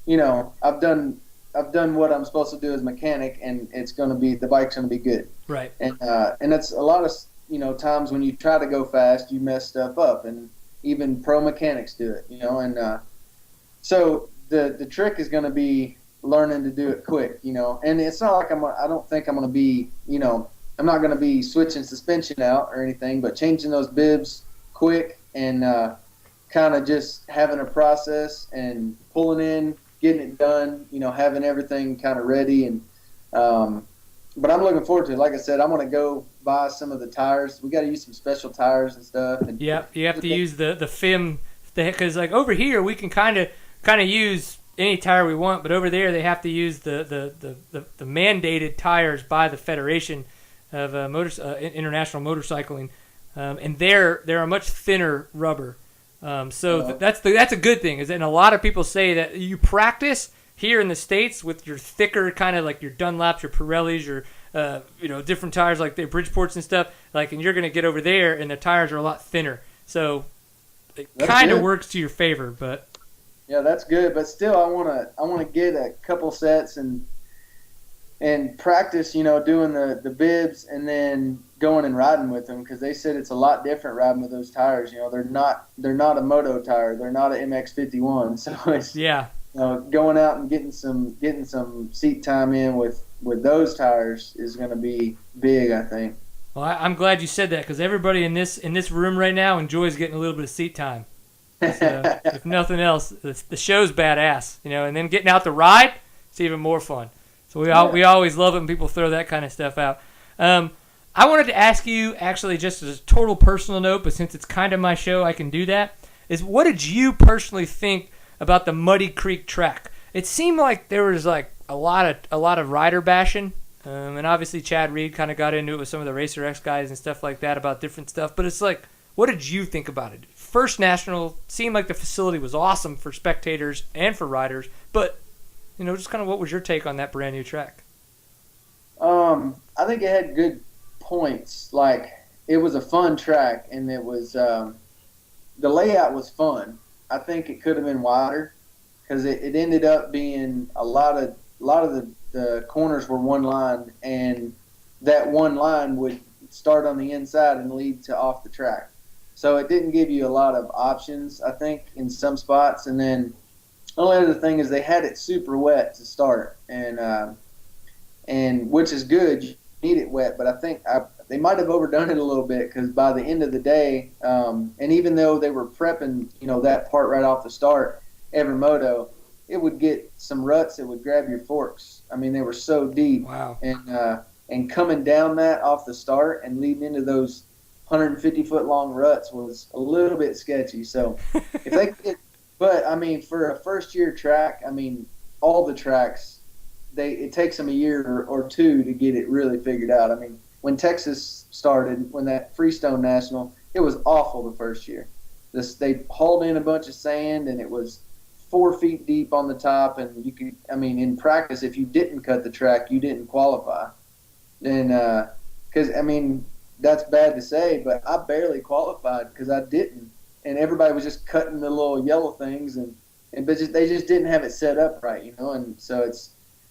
I've done what I'm supposed to do as a mechanic, and the bike's gonna be good. Right. And it's a lot of times when you try to go fast you mess stuff up, and even pro mechanics do it, and so the trick is gonna be learning to do it quick, and it's not like I don't think I'm gonna be, I'm not going to be switching suspension out or anything, but changing those bibs quick and kind of just having a process and pulling in, getting it done, having everything kind of ready. And but I'm looking forward to it. Like I said, I'm going to go buy some of the tires. We got to use some special tires and stuff. And yeah, you have to use the FIM, because like over here we can kind of use any tire we want, but over there they have to use the mandated tires by the Federation of international motorcycling, and they're a much thinner rubber. That's a good thing. And a lot of people say that you practice here in the States with your thicker kind of like your Dunlops, your Pirellis, your different tires like the Bridgeports and stuff. And you're gonna get over there, and the tires are a lot thinner. So it kind of works to your favor, but yeah, that's good. But still, I wanna get a couple sets and practice, doing the bibs and then going and riding with them, because they said it's a lot different riding with those tires. They're not a moto tire, they're not an MX-51, so it's going out and getting some seat time in with those tires is going to be big, I think. Well, I'm glad you said that, because everybody in this room right now enjoys getting a little bit of seat time. So, if nothing else, the show's badass, and then getting out to ride, it's even more fun. So we always love it when people throw that kind of stuff out. I wanted to ask you, actually, just as a total personal note, but since it's kind of my show, I can do that, is what did you personally think about the Muddy Creek track? It seemed like there was like a lot of rider bashing, and obviously Chad Reed kind of got into it with some of the Racer X guys and stuff like that about different stuff, but it's like, what did you think about it? First National, seemed like the facility was awesome for spectators and for riders, but just kind of what was your take on that brand new track? I think it had good points. Like, it was a fun track, and it was the layout was fun. I think it could have been wider, because it ended up being a lot of the corners were one line, and that one line would start on the inside and lead to off the track. So it didn't give you a lot of options, I think, in some spots. And then Only other thing is they had it super wet to start, and which is good. You need it wet, but I think they might have overdone it a little bit because by the end of the day, and even though they were prepping, that part right off the start, every moto, it would get some ruts that would grab your forks. I mean, they were so deep. Wow. And coming down that off the start and leading into those 150-foot long ruts was a little bit sketchy. So if they could, but I mean, for a first-year track, I mean, all the tracks, it takes them a year or two to get it really figured out. I mean, when Texas started, when that Freestone National, it was awful the first year. They hauled in a bunch of sand, and it was 4 feet deep on the top, and in practice, if you didn't cut the track, you didn't qualify. And because that's bad to say, but I barely qualified because I didn't, and everybody was just cutting the little yellow things, but they just didn't have it set up right, and so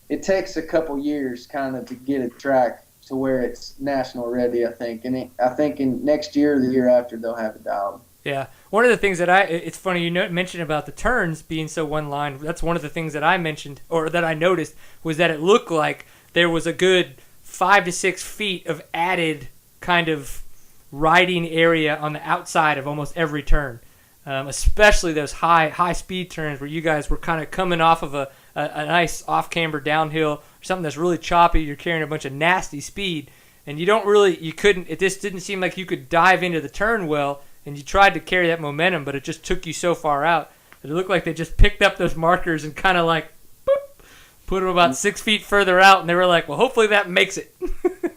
it takes a couple years kind of to get a track to where it's national ready, I think, and I think in next year or the year after they'll have it dialed. Yeah, one of the things that it's funny you mentioned about the turns being so one line. That's one of the things that I mentioned or that I noticed was that it looked like there was a good 5 to 6 feet of added kind of riding area on the outside of almost every turn, especially those high speed turns where you guys were kind of coming off of a nice off camber downhill or something that's really choppy. You're carrying a bunch of nasty speed, and it just didn't seem like you could dive into the turn well. And you tried to carry that momentum, but it just took you so far out that it looked like they just picked up those markers and kind of like boop, put them about 6 feet further out, and they were like, well, hopefully that makes it.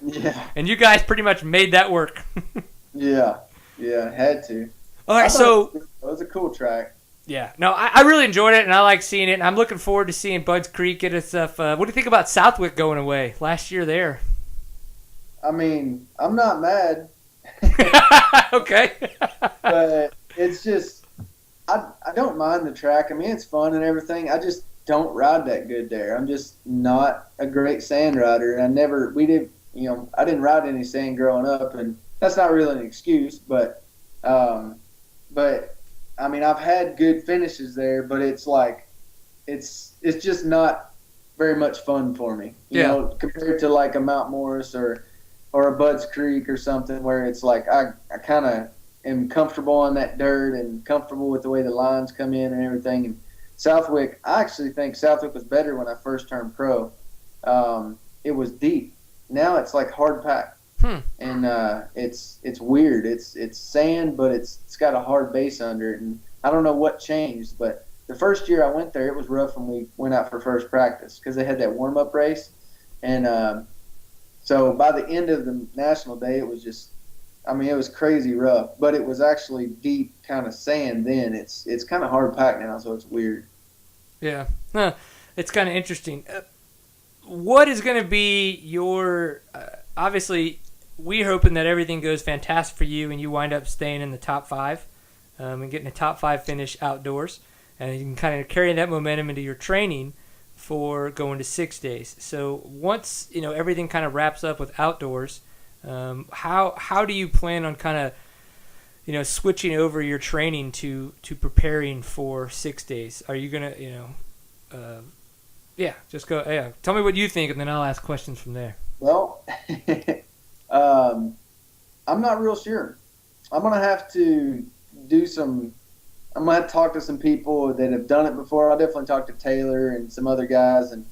Yeah. And you guys pretty much made that work. Yeah, had to. All right, so it was a cool track. Yeah, no, I really enjoyed it, and I like seeing it, and I'm looking forward to seeing Bud's Creek get its stuff. What do you think about Southwick going away last year there? I mean, I'm not mad. Okay. But it's just, I don't mind the track. I mean, it's fun and everything. I just don't ride that good there. I'm just not a great sand rider. And I didn't ride any sand growing up, and that's not really an excuse, but I mean, I've had good finishes there, but it's like, it's just not very much fun for me, you know, compared to like a Mount Morris or a Bud's Creek or something where it's like I kind of am comfortable on that dirt and comfortable with the way the lines come in and everything. And Southwick, I actually think Southwick was better when I first turned pro. It was deep. Now it's like hard pack, and it's weird. It's sand, but it's got a hard base under it, and I don't know what changed. But the first year I went there, it was rough when we went out for first practice because they had that warm up race, and so by the end of the national day, it was just, I mean, it was crazy rough, but it was actually deep kind of sand then. It's kind of hard packed now, so it's weird. Yeah. Huh. It's kind of interesting. What is going to be your, obviously, we're hoping that everything goes fantastic for you and you wind up staying in the top 5 and getting a top 5 finish outdoors. And you can kind of carry that momentum into your training for going to 6 days. So once everything kind of wraps up with outdoors, how do you plan on kind of switching over your training to preparing for 6 days? Are you gonna just go tell me what you think and then I'll ask questions from there. Well, I'm not real sure. I'm gonna have to I'm going to have to talk to some people that have done it before. I'll definitely talk to Taylor and some other guys and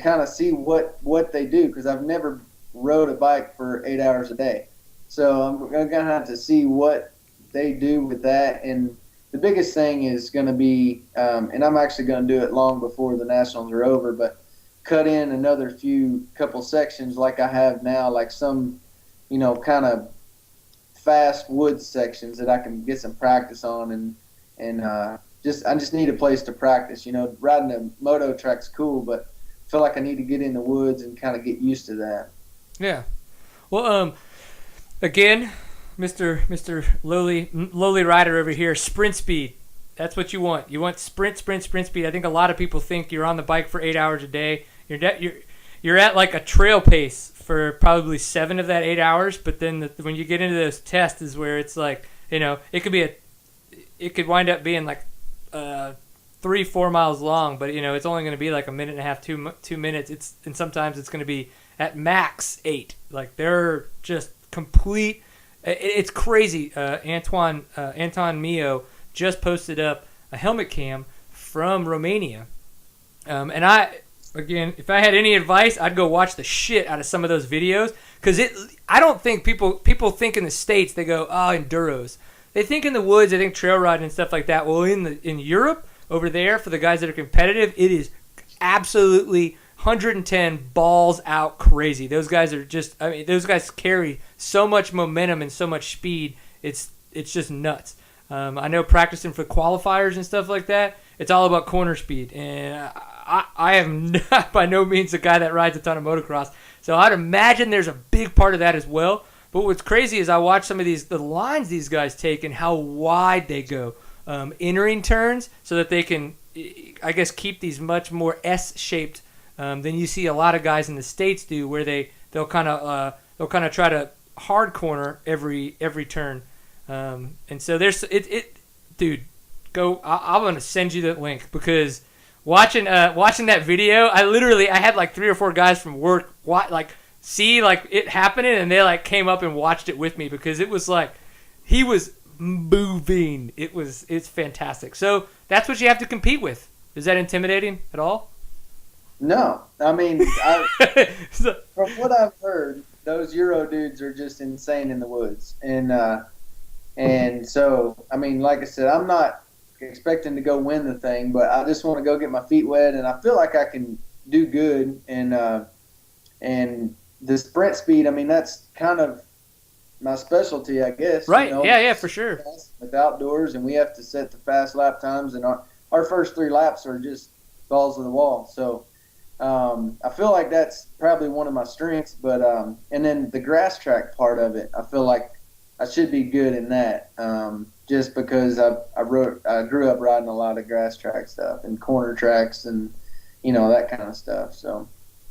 kind of see what they do because I've never rode a bike for 8 hours a day. So I'm going to have to see what they do with that. And the biggest thing is going to be, and I'm actually going to do it long before the Nationals are over, but cut in another couple sections like I have now, like some, kind of fast woods sections that I can get some practice on and I just need a place to practice. Riding a moto track's cool, but I feel like I need to get in the woods and kind of get used to that. Yeah. Well, again, Mr. lowly rider over here, sprint speed. That's what you want. You want sprint speed. I think a lot of people think you're on the bike for 8 hours a day. You're at like a trail pace for probably 7 of that 8 hours, but then when you get into those tests is where it's like, it could wind up being like 3-4 miles long, but it's only going to be like a minute and a half, 2 minutes. And sometimes it's going to be at max 8. Like they're just complete. It's crazy. Anton Mio just posted up a helmet cam from Romania, and again, if I had any advice, I'd go watch the shit out of some of those videos, because I don't think people think in the States, they go, oh, enduros. They think in the woods, they think trail riding and stuff like that. Well, in Europe, over there, for the guys that are competitive, it is absolutely 110 balls out crazy. Those guys are just, those guys carry so much momentum and so much speed. It's just nuts. I know practicing for qualifiers and stuff like that, it's all about corner speed. And I am not by no means a guy that rides a ton of motocross. So I'd imagine there's a big part of that as well. But what's crazy is I watch some of the lines these guys take and how wide they go, entering turns, so that they can, I guess, keep these much more S-shaped than you see a lot of guys in the States do, where they'll kind of try to hard corner every turn. And so there's dude, go. I'm gonna send you that link, because watching that video, I had like 3 or 4 guys from work see like it happening, and they like came up and watched it with me, because it was like he was moving. It's fantastic. So that's what you have to compete with. Is that intimidating at all? No, from what I've heard, those Euro dudes are just insane in the woods, and so like I said, I'm not expecting to go win the thing, but I just want to go get my feet wet, and I feel like I can do good. And the sprint speed, that's kind of my specialty, I guess. Right? Yeah, for sure. With outdoors, and we have to set the fast lap times, and our first 3 laps are just balls to the wall. So I feel like that's probably one of my strengths. But and then the grass track part of it, I feel like I should be good in that. Just because I grew up riding a lot of grass track stuff and corner tracks and that kind of stuff. So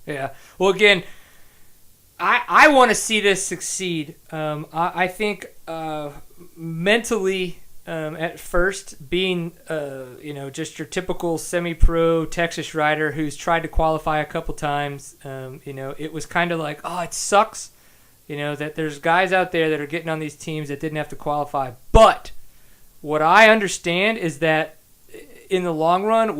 yeah. Well, again, I want to see this succeed. I think mentally, at first, being just your typical semi-pro Texas rider who's tried to qualify a couple times, it was kind of like, oh, it sucks, that there's guys out there that are getting on these teams that didn't have to qualify. But what I understand is that in the long run,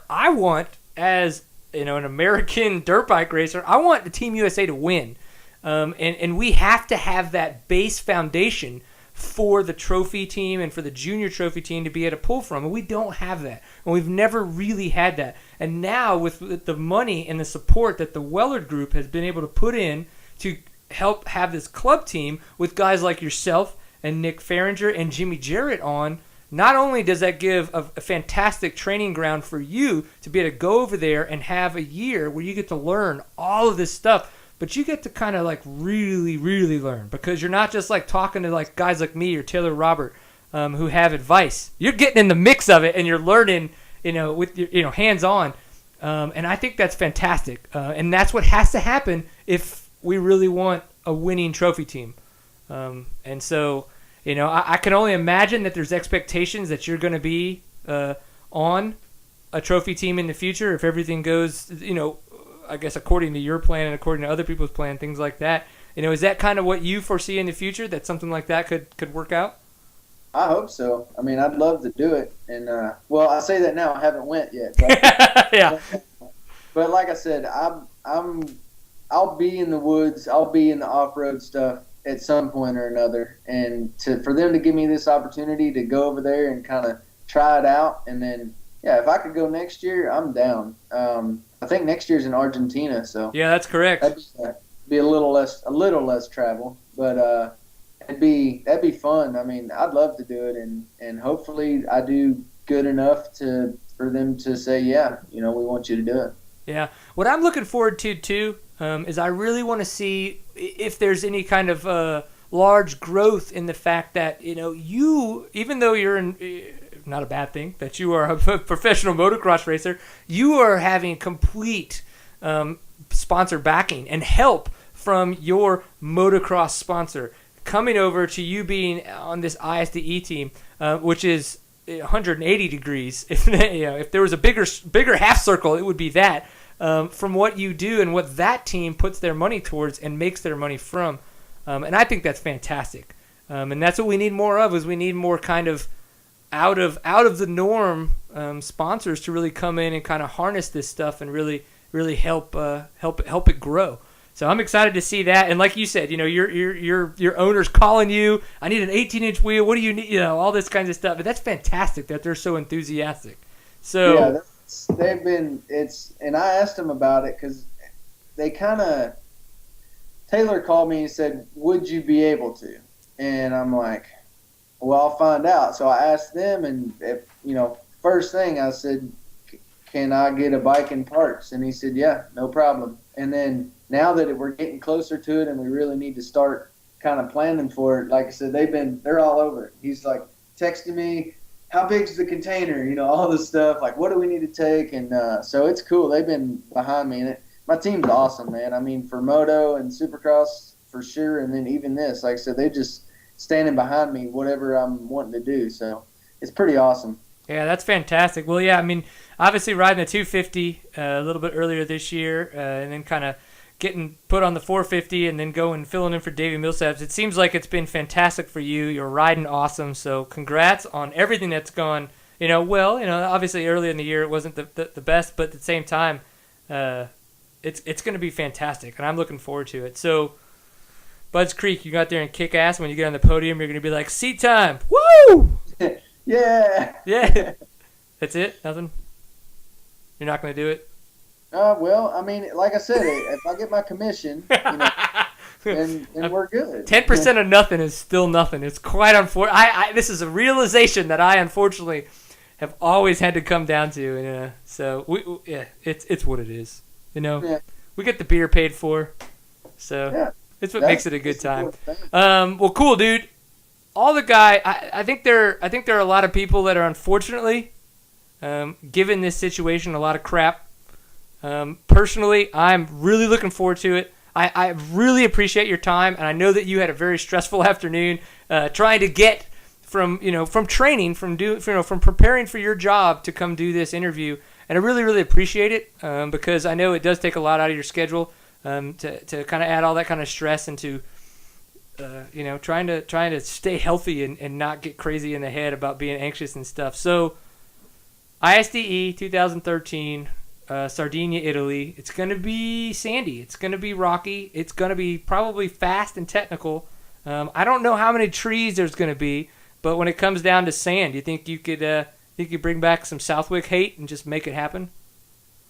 I want as an American dirt bike racer, I want the Team USA to win. And we have to have that base foundation for the trophy team and for the junior trophy team to be able to pull from. And we don't have that. And we've never really had that. And now with the money and the support that the Wellard Group has been able to put in to help have this club team with guys like yourself and Nick Farringer and Jimmy Jarrett on, not only does that give a fantastic training ground for you to be able to go over there and have a year where you get to learn all of this stuff, but you get to kind of like really, really learn, because you're not just like talking to like guys like me or Taylor Robert who have advice. You're getting in the mix of it and you're learning, with your hands on. And I think that's fantastic. And that's what has to happen if we really want a winning trophy team. And so, I can only imagine that there's expectations that you're going to be on a trophy team in the future if everything goes, I guess according to your plan and according to other people's plan, things like that. Is that kind of what you foresee in the future, that something like that could work out? I hope so. I'd love to do it. And I say that now, I haven't went yet. But, yeah. But like I said, I'll be in the woods. I'll be in the off-road stuff at some point or another. And for them to give me this opportunity to go over there and kind of try it out, and then if I could go next year, I'm down. I think next year's in Argentina, so yeah, that's correct. That'd be a little less travel, but that'd be fun. I'd love to do it, and hopefully I do good enough for them to say, we want you to do it. Yeah, what I'm looking forward to too is I really want to see if there's any kind of large growth in the fact that you, even though you're in. Not a bad thing that you are a professional motocross racer, you are having complete sponsor backing and help from your motocross sponsor coming over to you being on this ISDE team, which is 180 degrees. If there was a bigger half circle, it would be that. From what you do and what that team puts their money towards and makes their money from, and I think that's fantastic. And that's what we need more of. Is we need more kind of out of the norm sponsors to really come in and kind of harness this stuff and really help it grow. So I'm excited to see that. And like you said, your owner's calling you. I need an 18-inch wheel. What do you need? All this kinds of stuff. But that's fantastic that they're so enthusiastic. So yeah, they've been. And I asked them about it because they kind of. Taylor called me and said, "Would you be able to?" And I'm like, "Well, I'll find out." So I asked them, and first thing I said, "Can I get a bike and parts?" And he said, "Yeah, no problem." And then now that we're getting closer to it and we really need to start kind of planning for it, like I said, they're all over it. He's like texting me, how big's the container? All this stuff, like what do we need to take? And so it's cool. They've been behind me, and my team's awesome, man. I mean, for Moto and Supercross for sure, and then even this, like I said, they just standing behind me, whatever I'm wanting to do. So it's pretty awesome. Yeah, that's fantastic. Well, yeah, I mean, obviously riding the 250 a little bit earlier this year, and then kind of getting put on the 450 and then going filling in for Davey Millsaps. It seems like it's been fantastic for you. You're riding awesome. So congrats on everything that's gone, well. Obviously early in the year it wasn't the best, but at the same time, it's going to be fantastic, and I'm looking forward to it. So Budds Creek, you got there and kick ass. When you get on the podium, you're going to be like, seat time. Woo! Yeah. Yeah. That's it? Nothing? You're not going to do it? Well, I mean, like I said, if I get my commission, then we're good. 10% of nothing is still nothing. It's quite unfortunate. This is a realization that I unfortunately have always had to come down to. And, so it's what it is. Yeah. We get the beer paid for, so yeah. It's what makes it a good time. Well, cool, dude. All the guy, I think there are a lot of people that are unfortunately given this situation a lot of crap. Personally, I'm really looking forward to it. I really appreciate your time, and I know that you had a very stressful afternoon trying to get from training, from preparing for your job to come do this interview, and I really, really appreciate it because I know it does take a lot out of your schedule to kind of add all that kind of stress into trying to stay healthy and not get crazy in the head about being anxious and stuff. So ISDE 2013. Sardinia, Italy. It's going to be sandy. It's going to be rocky. It's going to be probably fast and technical. I don't know how many trees there's going to be, but when it comes down to sand, do you think you could bring back some Southwick hate and just make it happen?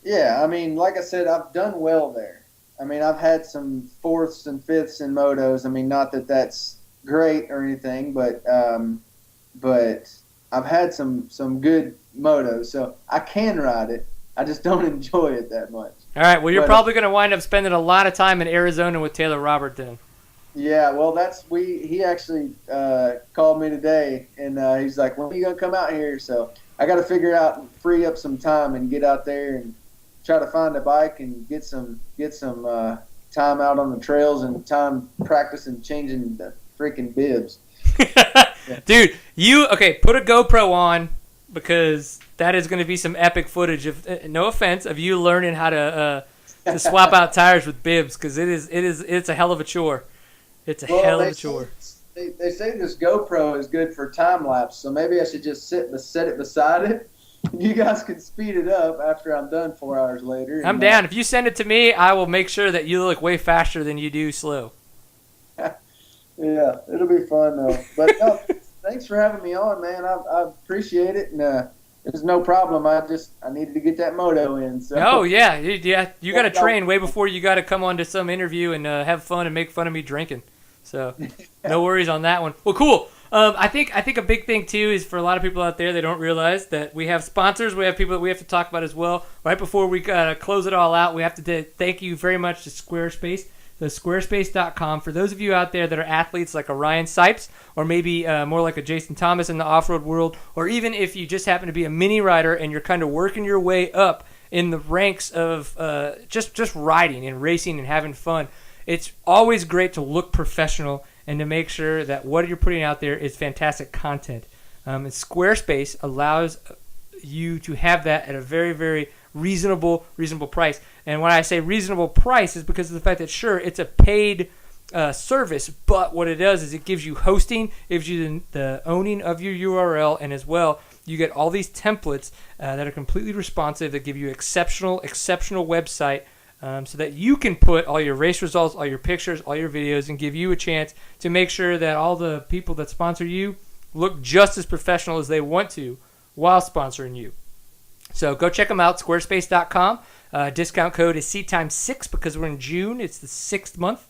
Yeah, I mean, like I said, I've done well there. I mean, I've had some 4ths and 5ths in motos. I mean, not that that's great or anything, but I've had some good motos, so I can ride it. I just don't enjoy it that much. All right. Well, you're probably going to wind up spending a lot of time in Arizona with Taylor Robert then. Yeah. Well, he actually called me today, and he's like, "When are you going to come out here?" So I got to figure out and free up some time and get out there and try to find a bike and get some time out on the trails and time practicing changing the freaking bibs. Dude, put a GoPro on, because that is going to be some epic footage of, no offense, of you learning how to swap out tires with bibs, because it's a hell of a chore. It's a hell of a chore. They say this GoPro is good for time lapse, so maybe I should just set it beside it. You guys can speed it up after I'm done 4 hours later. I'm down. If you send it to me, I will make sure that you look way faster than you do slow. Yeah, it'll be fun though. But no, thanks for having me on, man. I appreciate it, and there's no problem. I needed to get that moto in. So. Oh yeah. You got to train way before you got to come on to some interview and have fun and make fun of me drinking. So no worries on that one. Well, cool. I think a big thing too is for a lot of people out there, they don't realize that we have sponsors. We have people that we have to talk about as well. Right before we close it all out, we have to thank you very much to Squarespace. So squarespace.com. For those of you out there that are athletes like a Ryan Sipes, or maybe more like a Jason Thomas in the off-road world, or even if you just happen to be a mini rider and you're kind of working your way up in the ranks of just riding and racing and having fun, it's always great to look professional and to make sure that what you're putting out there is fantastic content. And Squarespace allows you to have that at a very, very reasonable price. And when I say reasonable price is because of the fact that, sure, it's a paid service, but what it does is it gives you hosting, it gives you the owning of your URL, and as well, you get all these templates that are completely responsive, that give you exceptional website, so that you can put all your race results, all your pictures, all your videos, and give you a chance to make sure that all the people that sponsor you look just as professional as they want to while sponsoring you. So go check them out, squarespace.com. Discount code is SeatTime6 because we're in June. It's the 6th month.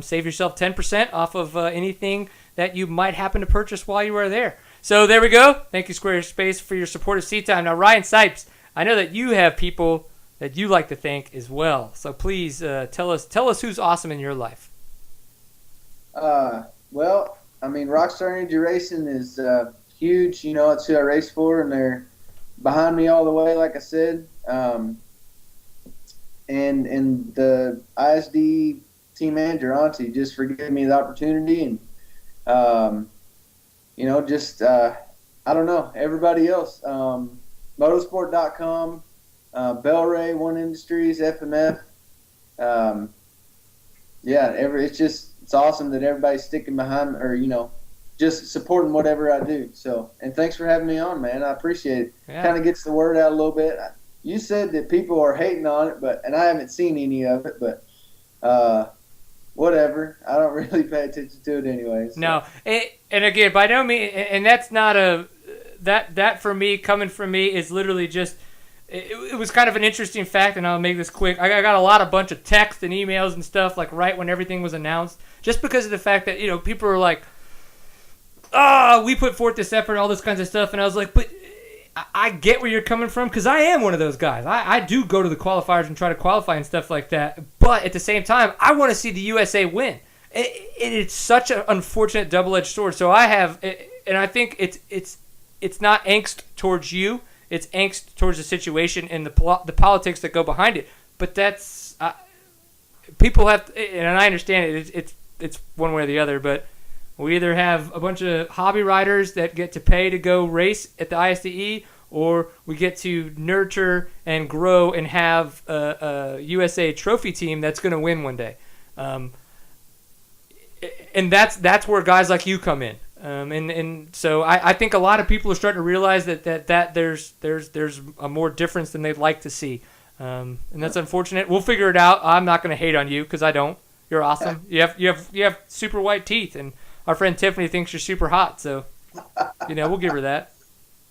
Save yourself 10% off of anything that you might happen to purchase while you are there. So there we go. Thank you, Squarespace, for your support of Seat Time. Now, Ryan Sipes, I know that you have people that you like to thank as well. So please tell us who's awesome in your life. Well, I mean, Rockstar Energy Racing is huge. You know, it's who I race for, and they're behind me all the way, like I said. And the ISDE team manager, Auntie, just for giving me the opportunity. And, you know, just, I don't know, everybody else. Motorsport.com, Bellray, One Industries, FMF. It's awesome that everybody's sticking behind, or, you know, just supporting whatever I do. So, and thanks for having me on, man. I appreciate it. Yeah. Kind of gets the word out a little bit. You said that people are hating on it, and I haven't seen any of it, but whatever. I don't really pay attention to it anyways. So. No, and again, by no means, and that's not that for me, coming from me, is literally just, it was kind of an interesting fact, and I'll make this quick. I got a bunch of texts and emails and stuff, like right when everything was announced, just because of the fact that, you know, people were like, we put forth this effort and all this kinds of stuff, and I was like, but I get where you're coming from, because I am one of those guys. I do go to the qualifiers and try to qualify and stuff like that, but at the same time, I want to see the USA win. It's such an unfortunate double-edged sword. So I have, and I think it's not angst towards you, it's angst towards the situation and the politics that go behind it. But that's people have, and I understand it. It's one way or the other, but we either have a bunch of hobby riders that get to pay to go race at the ISDE, or we get to nurture and grow and have a USA trophy team that's going to win one day. And that's where guys like you come in. And so I think a lot of people are starting to realize that there's a more difference than they'd like to see. And that's unfortunate. We'll figure it out. I'm not going to hate on you, because I don't. You're awesome. You have super white teeth, and our friend Tiffany thinks you're super hot, so, you know, we'll give her that.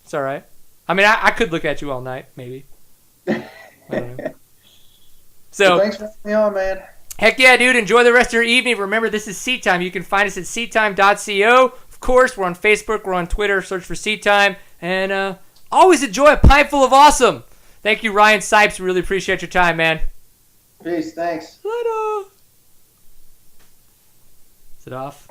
It's all right. I mean, I could look at you all night, maybe. I don't know. So thanks for having me on, man. Heck yeah, dude. Enjoy the rest of your evening. Remember, this is Seat Time. You can find us at seattime.co. Of course, we're on Facebook. We're on Twitter. Search for Seat Time. And always enjoy a pint full of awesome. Thank you, Ryan Sipes. Really appreciate your time, man. Peace. Thanks. Later. Is it off?